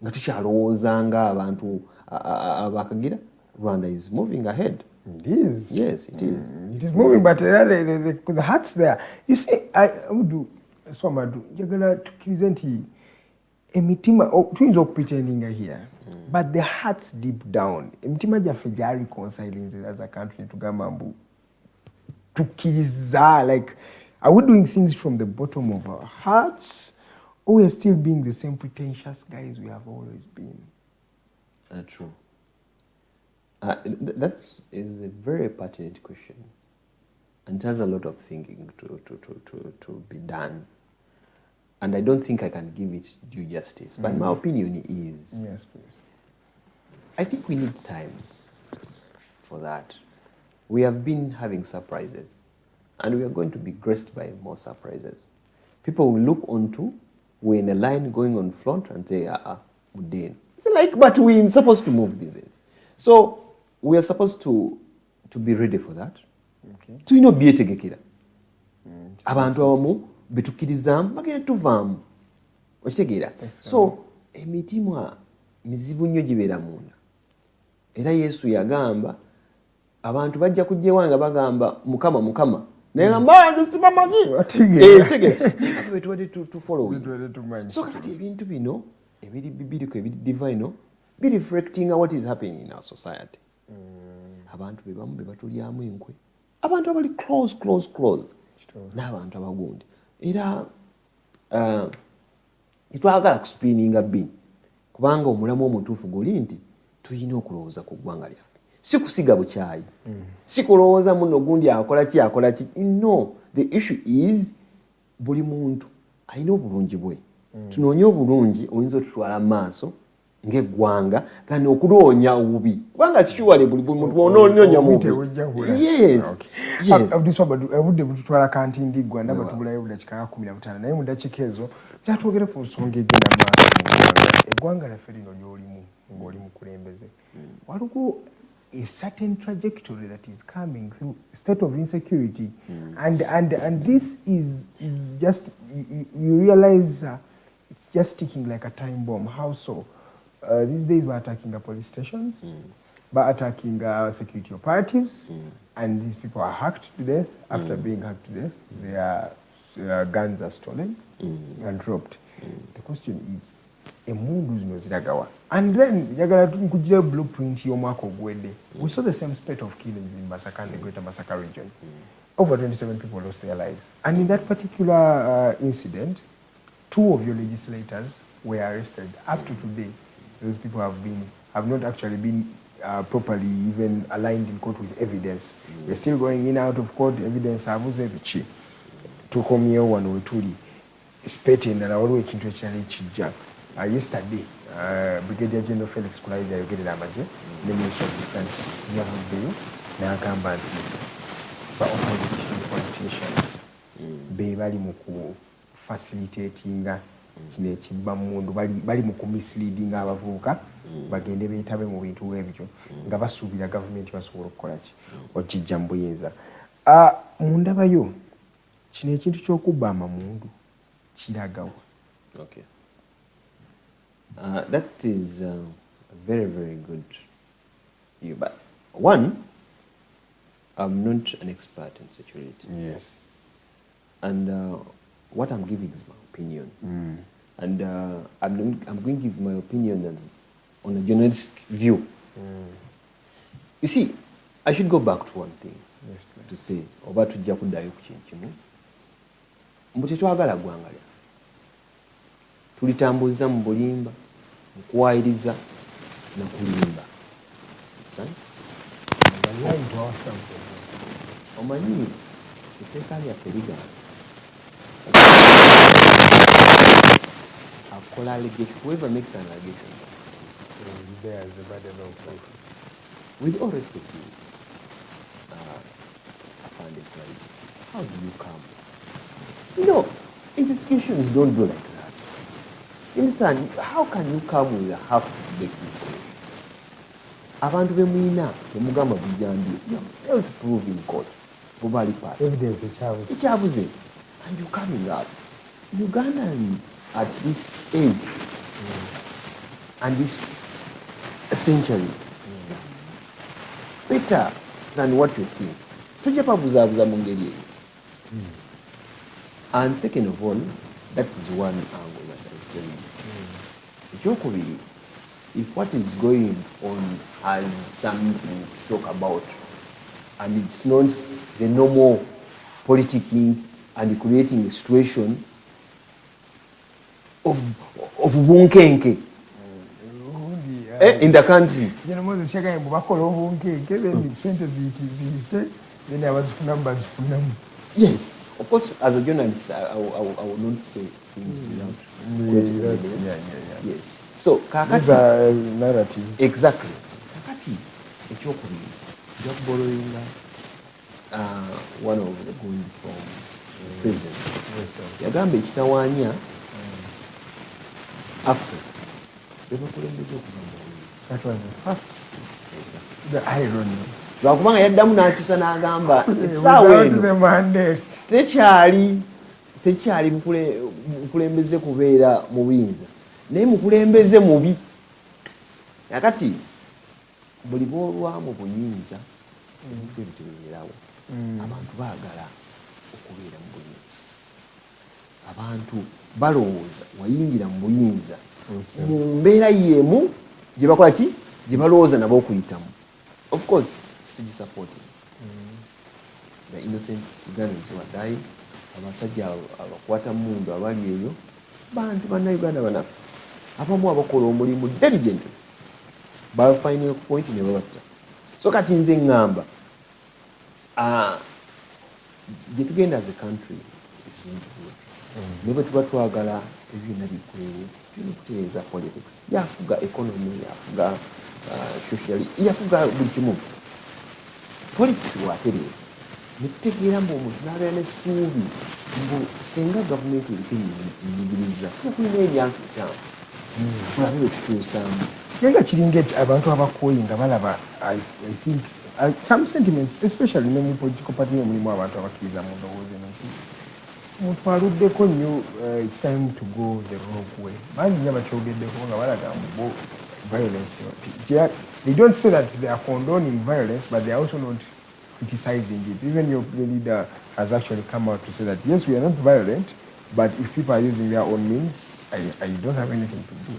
Nga tukyalowooza nga abantu abakagira. Rwanda is moving ahead. It is. Yes, it is. It is moving, but the heart's there. You see, Swamadu, njagala tukkirize nti emitima tuyinza okupretendinga here, but the hearts deep down, emitima gyaffe gya reconciling as a country tugamba mbu tukkiriza, like, are we doing things from the bottom of our hearts, or we are still being the same pretentious guys we have always been? True. That is a very pertinent question, and there's a lot of thinking to be done, and I don't think I can give it due justice. But my opinion is, yes, please. I think we need time for that. We have been having surprises, and we are going to be graced by more surprises. People will look onto, we're in a line going on front and say, Mudin. It's like, but we're supposed to move these ends. So we are supposed to be ready for that. Okay. To byetegekera. Abantu abamu betukkirizamu bagenda tuvaamu. Okitegeera. So emitima mizibu nnyo gibeera munda. Era Yesu yagamba abantu bajja kujja ewange bagamba Mukama. Naye ngamba nze sibamanyi. Tegeera. Naye tuwadde to follow. So kati ebintu bino ebiri biblical ebiri divine be reflecting what is happening in our society. Abantu bebamu bebatulyamu enkwe. Abantu abali close. N'abantu abagundi. Era itwagala kuspinninga bin. Kubanga omulamu omutuufu guli nti tulina okulowooza ku ggwanga lyaffe. Si kusiga bukyayi. Si kulowooza muno gundi akola ki. No, the issue is buli muntu alina obulungi bwe. Tunoonye obulungi oyinza otutwala maaso ng'eggwanga than okuloonya obubi. Kubanga sikiwale buli muntu onoonya mu bubi. Yes. Abdulswamad, obudde bututwala kanti ndiggwa ndaba tubulayo budakiika 15 naye mu ddakiika ezo kyatwogere ku nsonga egenda maaso mu ggwanga. Eggwanga lyaffe lino ly'olimu ng'oli mukulembeze. Waliwo a certain trajectory that is coming through state of insecurity, and this is just you realize it's just ticking like a time bomb. How so? These days we're attacking the police stations, we're attacking security operatives, and these people are hacked to death. After being hacked to death, their guns are stolen and dropped. The question is, emundu zino ziragawa. And then yagala nkujira blueprint y'omwaka ogwedde. We saw the same spate of killings in Masaka and the greater Masaka region. Over 27 people lost their lives. And in that particular incident, 2 of your legislators were arrested. Up to today, those people have not actually been properly even aligned in court with evidence. We're still going in out of court, evidence abuze bichi. Tukomyewo wano wetuli. Spate na waliwo ekintu ekirala ekijja. Yesterday, Brigadier General Felix Kulaija yogerera amagye ne Minister of Defense yavuddeyo n'agamba nti opposition politicians be bali mu kufacilitatinga kino ekibba mundu bali mu kumisleadinga abavubuka bagende beetabe mu bintu ebyo nga basuubira gavumenti basobola okukola ki okijja mu buyinza. Mu ndaba yo kino ekintu ky'okubba amamundu kiragawa? Okay. That is a very, very good view. But one, I'm not an expert in security. Yes. And what I'm giving is my opinion. And I'm going to give my opinion on a journalistic view. You see, I should go back to one thing. Yes, to say, oba tujja kuddayo ku kintu kimu. Mbu tetwagala ggwanga lya. Tulitambuza mu bulimba, mu kuwaayiriza, na kulimba. Understand? Omanyi, etteeka lyaffe ligamba. Akola allegation. Whoever makes an allegation bears the burden of proof. With all respect to you, how do you come? You know, investigations don't go like that. You understand? How can you come with a half-baked information? Abantu bemuyina temugamba bujambi. You have failed to prove in court. Evidence ekyabuze. And you're coming up. Ugandans at this age and this century better than what you think. Tujja pabuzaabuza mu ngeri eyo. And second of all, that is one angle that I tell you. Ekyokubiri, if what is going on has something to talk about, and it's not the normal politicking and creating a situation of bunkenke in the country. Yes, of course, as a journalist, I will not say things without yes. So, these are narratives. Exactly. Kakati, ekyokubiri, just borrowing one of the going from president. Yagamba ekitawaanya Africa. Bebakulembeze okuva mu Buli. That was the first. The irony. Lwakubanga yaddamu n'akyusa n'agamba essaawa eno tekyali mukulembeze kubeera mu buyinza naye mukulembeze mubi. Kakati buli bw'olwa mu buyinza ebintu ebyo tebibeerawo. Abantu baagala okubeera mu buyinza. Abantu balowooza wayingira mu buyinza mu mbeera y'emu gye bakola ki gye balowooza nabo okuyitamu. Of course, sigisupporting. The innocent Ugandans who are dying, abasajja abakwata mundu abali eyo, bantu bannayuganda banaffe. Abamu abakola omulimu diligently. Final point ne babatta. So kati nze ngamba, gye tugenda as a country, it's not good. Ne bwe tuba twagala ebyonna bikwewo, tulina okutereeza politics. Yafuga economy, yafuga socially, yafuga buli kimu. Politics bwatereera. Netutegeera mbu omuntu n'abeera n'essuubi mbu singa gavumenti eriko enyigiriza tulina emyaka 5 tulabe bwe tukyusaamu. Naye nga kiringa abantu abakooyi nga balaba I think some sentiments especially ne mu political party mulimu abantu abakkiriza mu ndowooza nti omuntu aluddeko nnyo it's time to go the wrong way. Bangi nnyo bakyogeddeko nga balaga mbu violence. They don't say that they are condoning violence, but they are also not criticizing it. Even your leader has actually come out to say that yes, we are not violent, but if people are using their own means, I don't have anything to do.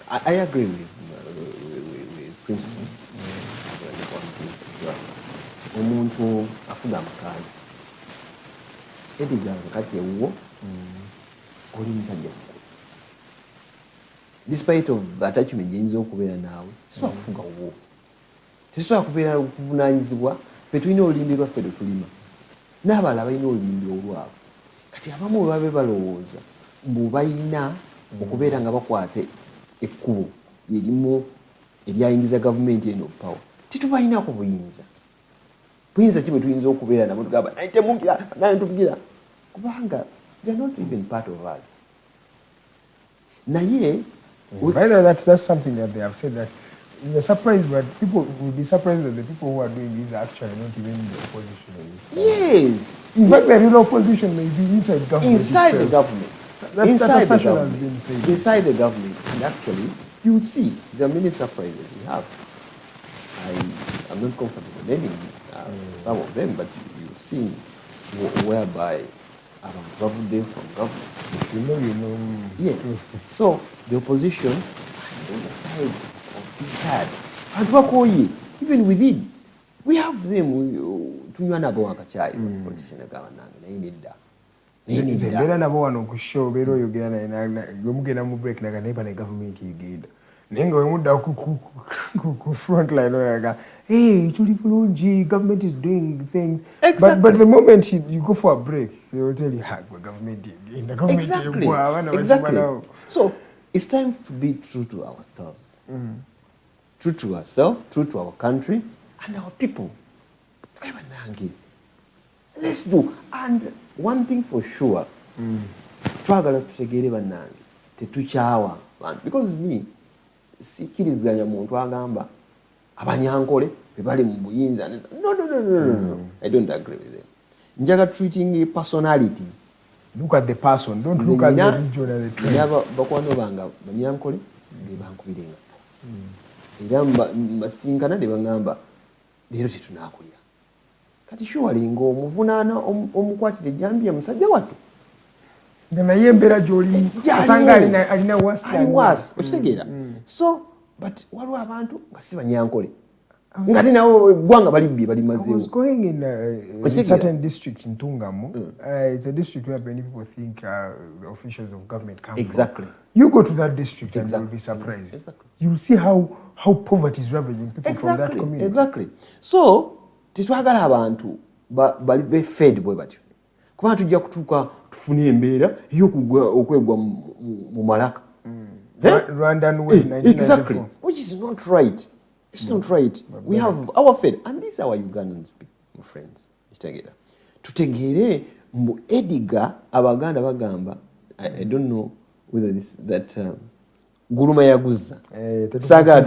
I agree with principle. Omuntu afuga amakaali ediganga kati ewuwo oli musajja mukulu. Despite of attachment gyeyinza okubeera naawe sisobola kufuga wuwo, tesobola kubeera okuvunaanyizibwa. Ffe tulina olulimi lwaffe lwe tulima, n'abalala balina olulimi olwabwe. Kati abamu bwe babe balowooza mbu balina okubeera nga bakwata ekkubo erimu eryayingiza gavumenti eno power. Titubalinaako buyinza. Buyinza ki bwe tuyinza okubeera nabo tugamba naye temugira naye tubugira, kubanga they are not even part of us. Naye by the way, that's something that they have said, that you're surprised, but people will be surprised that the people who are doing this are actually not even in the opposition. Yes, In fact, the real opposition may be inside government. Inside the government. Inside the government. Has been said. Inside the government. And actually, you will see there are many surprises we have. I'm not comfortable naming some of them, but you've seen whereby I've removed them from government. You know. Yes. So the opposition goes aside of being had. And wakoye, even within, we have them. Tunywana bawaka chai politician government. Nzembera nabo wano ku show bero yogera na yomugenda mu break naga neighbor na government yigenda. Nenga wemudda ku front line oyaga, hey, tuli bulungi, government is doing things. Exactly. But the moment you go for a break, they will tell you, government yigenda. Exactly. So it's time to be true to ourselves. True to ourselves, true to our country and our people. Let's do. And one thing for sure, twagala tutegere bannange tetukyawa bantu, because me sikiriziganya muntu agamba abanyankole bebali mu buyinza. No. I don't agree with them. Njaga treating personalities. Look at the person, don't look at the region and the trend. Never bakwano banga banyankole be bankubirenga. Era mbasinkana de bangamba leero tetunakulya. Kati surely ng'omuvunaana omukwatire jambye musajja wattu. Naye embeera gy'oli asanga alina wasi. Okitegeera. So, but waliwo abantu nga si banyankole. Nga te nawo eggwanga balibbi balimazeewo. I was going in a certain district in Tungamu. It's a district where many people think officials of government come exactly. from. You go to that district and you'll be surprised. Exactly. You'll see how poverty is ravaging people from that community. Exactly. So, tetwagala abantu bali be fed bwe batyo. Kuba tujja kutuuka tufune embeera y'okwegwa mu malaka. Rwandan way 1994. Exactly. Which is not right. It's not right. We have our fed. And these are our Ugandans, friends. Tutegere mbu ediga abaganda bagamba, I don't know whether that guluma yaguza. Saga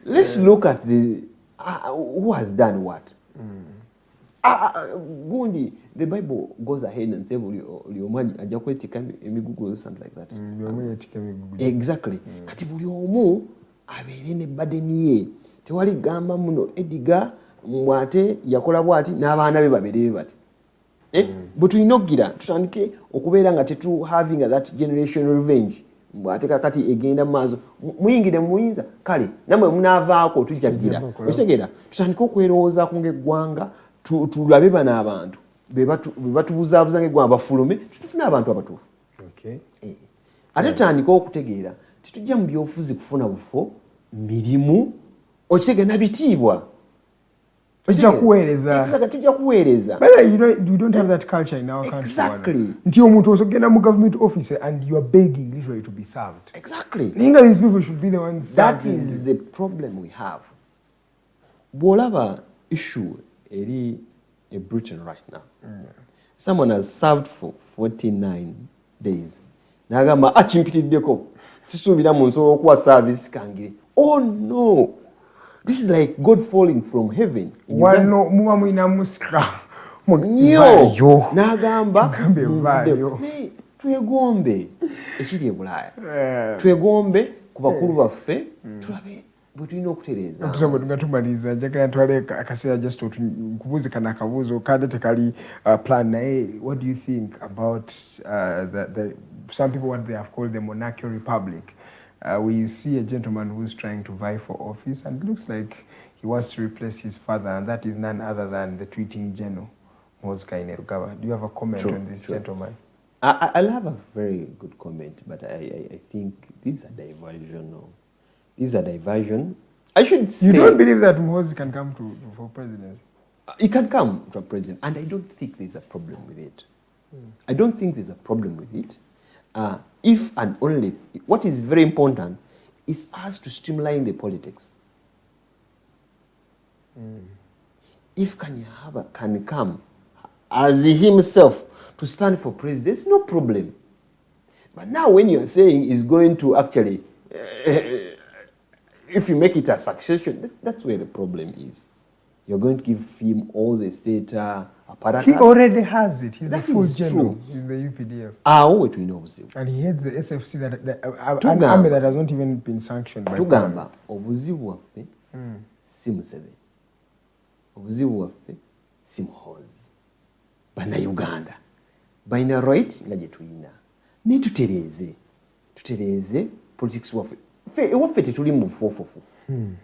let's look at who has done what. Gundi, the Bible goes ahead and says, something like that. Exactly. Kati buli omu abeere ne badeni ye. Tewali gamba muno ediga mwate yakola bwati n'abaana be babeere bati. But tulina okugira tutandike okubeera nga tetu having that generation revenge. Mwate kakati egenda maazo muyingire muyinza kale namwe munaavaako tujjagira. Okitegeera tutandike okwerowooza ku ng'eggwanga tulabe bano abantu be batubuzaabuza ng'eggwanga bafulume tutufune abantu abatuufu. Ate tutandike okutegeera tetujja mu byobufuzi kufuna bufo mirimu okitegeera na bitiibwa. Tujja kuweereza. But you don't have that culture in our country. Exactly. Nti omuntu osogenda mu government office and you are begging literally to be served. Exactly. Ninga these people should be the ones that is the problem we have. Bwolaba issue eri in Britain right now. Someone has served for 49 days. Nagamba achimpitiddeko. Sisuubira mu nsobola okuwa service kangire. Oh no. This is like God falling from heaven. Wano muba mwina musika. Nyo. Nagamba. Twegombe. Ekiri e Bulaaya. Twegombe ku bakulu baffe. Tulabe bwe tulina okutereeza. Tusome tungatumaliza njagala ntwale akaseera just kubuuze kana akabuuzo kadde tekali plan naye. What do you think about the some people what they have called the monarchical republic? We see a gentleman who's trying to vie for office and it looks like he wants to replace his father, and that is none other than the tweeting general, Muhoozi Kainerugaba. Do you have a comment on this gentleman? I'll have a very good comment, but I think these are diversion. These are diversion. I should say... You don't believe that Muhoozi can come for president? He can come to a president, and I don't think there's a problem with it. I don't think there's a problem with it. If and only, what is very important is us to streamline the politics. If Kainerugaba can come as himself to stand for president, there's no problem. But now when you're saying he's going to actually, if you make it a succession, that's where the problem is. You're going to give him all the state apparatus. He already has it. He's That a full is general true. in the UPDF. Awo tulina obuzibu. And he heads the SFC, an army that has not even been sanctioned by Tugamba obuzibu waffe si Museveni. Obuzibu waffe si Muhoozi. Bannayuganda balina right nga gye tulina. Ne tutereeze politics waffe. Ewaffe tetuli mu bufofofu.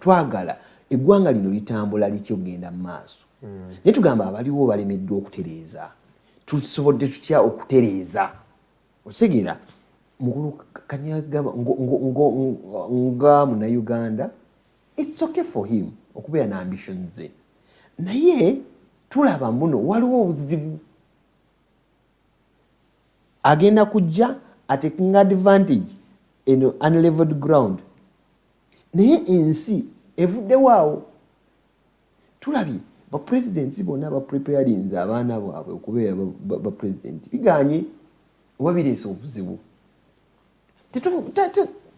Twagala eggwanga lino litambula litya okugenda mu maaso. Naye tugamba abaliwo balemeddwa okutereeza. Tusobodde tutya okutereeza. Okitegeera mukulu kanyagamba nga munnayuganda, it's okay for him okubeera na ambitions ze. Naye tulaba muno waliwo obuzibu. Agenda kujja taking advantage in unleveled ground. Naye ensi evuddewo awo. Tulabye bapresidents bonna bapreparinze abaana baabwe okubeera bapresident. Biganye oba bireese obuzibu.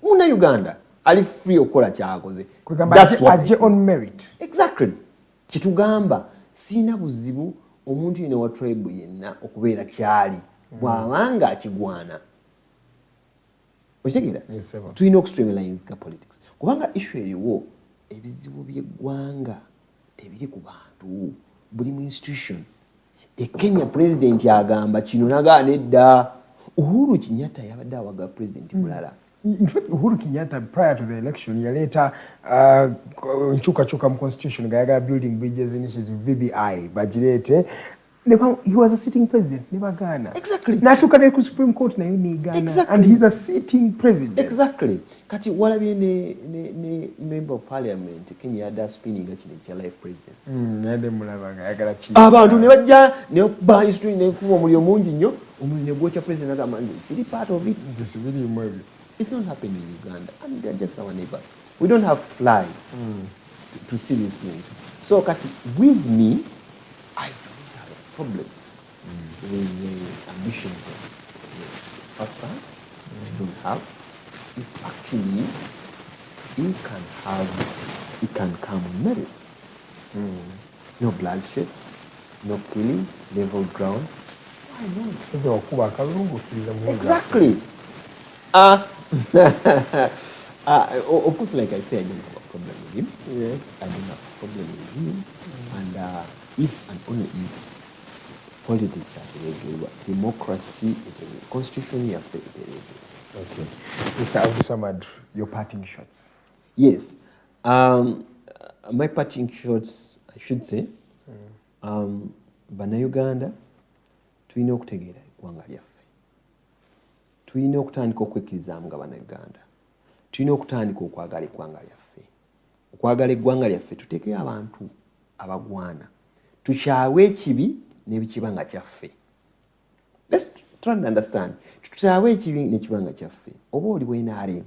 Munnayuganda ali free okukola kyakoze. Ajje on merit. Exactly. Kitugamba siina buzibu omuntu yena wa tribe yenna okubeera kyali bw'abanga akigwana. Okitegeera? Tulina okustreamlines ka politics. Kubanga issue eriwo ebizibu by'eggwanga tebiri ku bantu, buli mu institution. Kenya president agamba kino nagaana edda. Uhuru Kenyatta yabadde awaga president mulala. In fact, Uhuru Kenyatta, prior to the election, he later nchuka mu constitution, Gayaga Building Bridges Initiative, VBI, Bajirete. He was a sitting president, never Ghana. Exactly. Natuka the Supreme Court na yuni Ghana. Exactly. And he's a sitting president. Exactly. Kati walabye ne member of parliament, Kenya yada spinning a life president. Nade mulabanga yagala chief. Abantu ne bajja ne ba history ne kuba omuliro mungi nnyo, omuliro ne gwocha president agamanzi. Is part of it? This really movie. It's not happening in Uganda. I mean, they're just our neighbors. We don't have to fly to see these things. So, Kati, with me, I don't have a problem with the ambitions of this person. I don't have. If actually he can come on merit. No bloodshed, no killing, level ground. Why not? Exactly. Of course, like I said, I don't have a problem with him. Yeah. I don't have a problem with him. And if and only if politics are regular, democracy, constitution, it is. Okay. Mr. Abdulswamad, your parting shots. Yes. My parting shots, I should say, Bannayuganda, tulina okutegeera eggwanga lyaffe. Tulina okutandika okwekkiriza nga Bannayuganda. Tulina okutandika okwagala eggwanga lyaffe. Okwagala eggwanga lyaffe tuteekeo abantu abagwana. Tukyawe ekibi n'ebikibanga kyaffe. Let's try and understand. Tukyawe ekibi n'ekibanga kyaffe. Oba oliwo NRM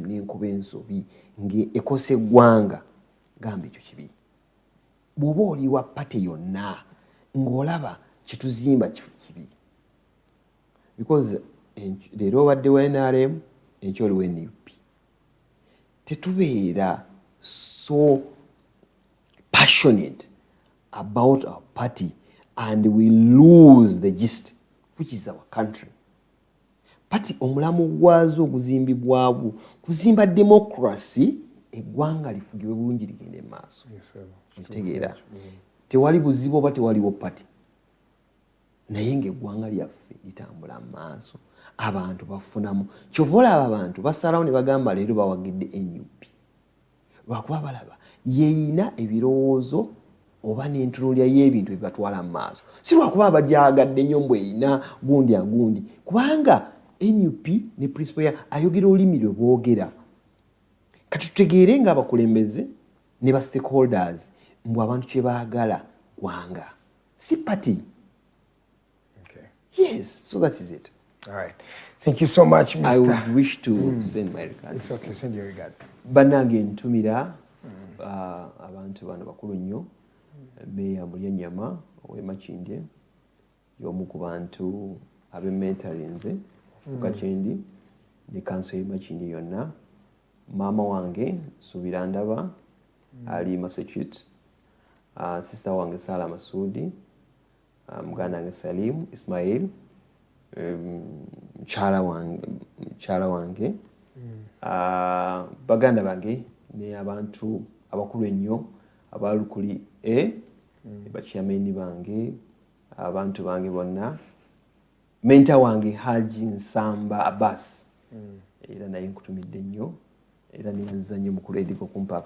n'enkuba ensobi ng'ekosa eggwanga, gamba ekyo kibi. Bw'oba oli wa pate yonna ng'olaba kituzimba kibi. Because leero obaddewo NRM, enkya oliwo NUP. Tetubeera so passionate about our party and we lose the gist, which is our country. Party omulamu gwazo oguzimbibwawo kuzimba democracy, eggwanga lifugibwe bulungi ligende maaso. Okitegeera. Tewali buzibu oba tewaliwo party. Naye ng'eggwanga lyaffe litambula maaso, abantu bafunamu. Kyova olaba abantu basalawo ne bagamba leero bawagidde NUP. Lwakuba balaba yeeyina ebirowoozo oba n'entunuulira y'ebintu ebibatwala mu maaso. Si lwakuba abagyagadde nnyo mbwe eyina gundi agundi. Kubanga NUP ne principle ya ayogera olulimi lwe boogera. Kati tutegeere ng'abakulembeze ne ba stakeholders mbwe abantu kye baagala ggwanga. Si party. Yes, so that is it. All right. Thank you so much, Mr. I would wish to send my regards. It's okay, send your regards. Bannange ntumira abantu bano bakulu nnyo. Meya Mulyanyama ow'e Makindye y'omu ku bantu ab'emmentalinze Fuka Kyendi ne kanso y'e Makindye yonna. Maama wange Subira Ndaba ali Massachusetts. sister wange Sala Masudi, muganda wange Salim Ismail, mchala wange baganda bange ne abantu abakulu ennyo aba Lukuli A, bakyameni bange, abantu bange bonna, mentor wange Haji Nsamba Abbas, era naye nkutumidde nnyo, era niyanziza nnyo mukulu Ediko kumpa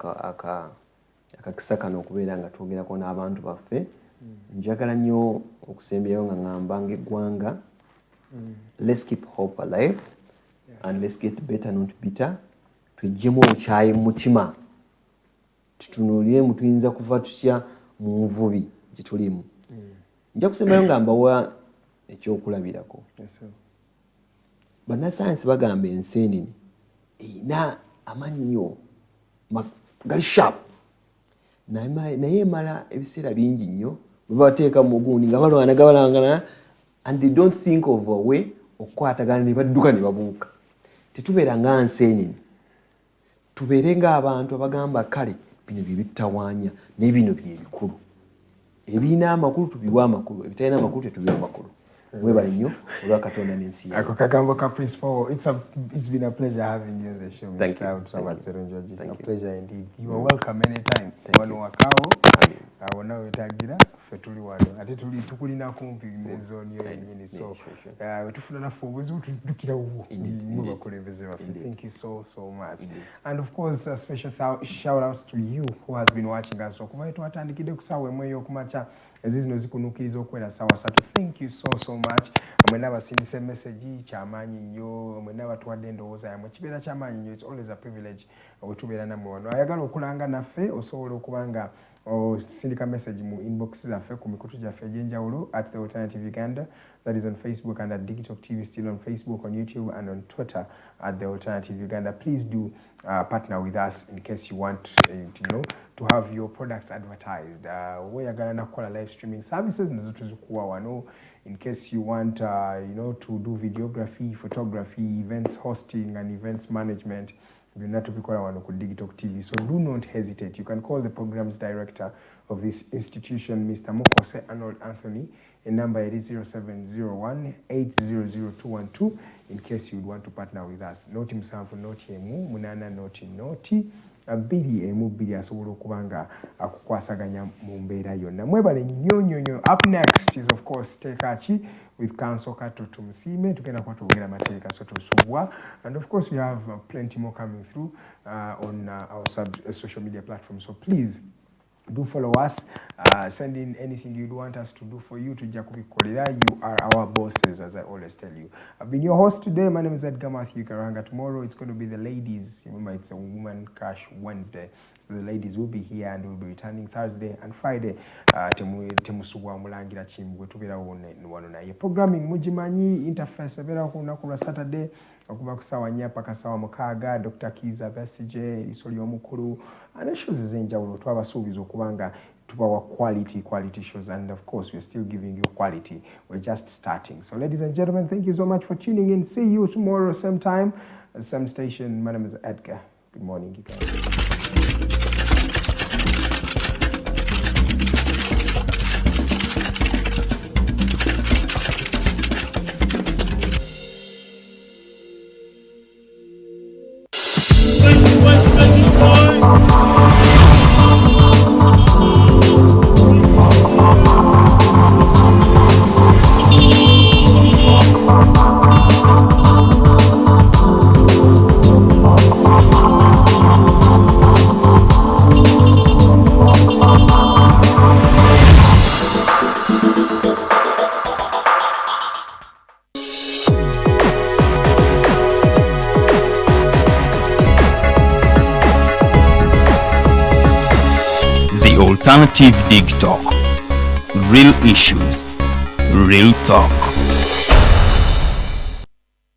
akakisa kano okubeera nga twogerako n'abantu baffe. Njagala nnyo okusemberayo nga ngamba ng'eggwanga, let's keep hope alive, and let's get better not bitter. Twejjemu okyayi mu mutima, tutunuulire tuyinza kuva tutya mu nvubi gye tulimu. Nja kusembayo nga mbawa ekyokulabirako. Bannasayansi bagamba enseenene erina amannyo gali sharp, naye emala ebiseera bingi nnyo bwe bateeka mu gundi nga balwanagana, and they don't think of a way okukwatagana ne badduka ne babuuka. Tetubeera nga nseenene, tubeere ng'abantu abagamba kale bino bye bitutawaanya n'ebino bye bikulu. Ebirina amakulu tubiwa amakulu, ebitalina amakulu tetubiwa amakulu. Mwebale nnyo olwa Katonda n'ensi. Ako kagambo ka principal, it's been a pleasure having you on the show, Thank Mr. you. Abdulswamad Serunjoji. Thank A you. pleasure indeed. You are welcome anytime. Wano wakawo wonna wetagira ffe tuli wano ate tukulina kumpi ne zone yo yennyini, so wetufuna naffe obuzibu tuddukira wuwo mu bakulembeze baffe. Thank you so much. And of course a special shout outs to you who has been watching us okuva twatandikidde ku ssaawa emu ey'okumakya ezizino zikunuukiriza okuwera ssaawa 3. Thank you so much. Mwenna abasindisa message kyamaanyi nnyo, mwenna abatuwadde endowooza yammwe kibeera kyamaanyi nnyo. It's always a privilege wetubeera nammwe wano. Ayagala okulanga naffe osobola okuba nga sindika message mu inbox zaffe ku mikutu gyaffe egy'enjawulo at The Alternative Uganda, that is on Facebook and at Digitalk TV, still on Facebook, on YouTube and on Twitter at The Alternative Uganda. Please do partner with us in case you want to have your products advertised. Weyagala nakukola live streaming services nazo tuzikuwa wano in case you want to do videography, photography, events hosting and events management. Byonna tubikola wano ku Digitalk TV, so do not hesitate. You can call the programs director of this institution, Mr. Mukose Arnold Anthony. The number is 0701 800 in case you'd want to partner with us. Noti musanvu noti emu munana noti abiri emu bbiri asobola okuba nga akukwasaganya mu mbeera yonna. Mwebale nnyo. Up next is of course Tekachi with Council Kato Tumusiime. Tugenda kuba twogera amateeka so tusubwa, and of course we have plenty more coming through on our social media platforms, so please do follow us. Send in anything you'd want us to do for you to Jakubikolera. You are our bosses, as I always tell you. I've been your host today. My name is Edgar Matthew Karanga. Tomorrow it's going to be the ladies. Remember, it's a Woman Crash Wednesday. So the ladies will be here and will be returning Thursday and Friday. Temusuwa mulangira chimbwe tubira wano naye. Programming mujimanyi interface abera ku lunaku lwa Saturday okuva ku ssaawa 4 paka ssaawa 6. Dr. Kiza Besije lisoli omukulu and shows ez'enjawulo twabasuubiza okuba nga tubawa quality shows, and of course we're still giving you quality. We're just starting. So ladies and gentlemen, thank you so much for tuning in. See you tomorrow same time, same station. My name is Edgar. Good morning, you guys. Alternative Digitalk. Real issues, real talk.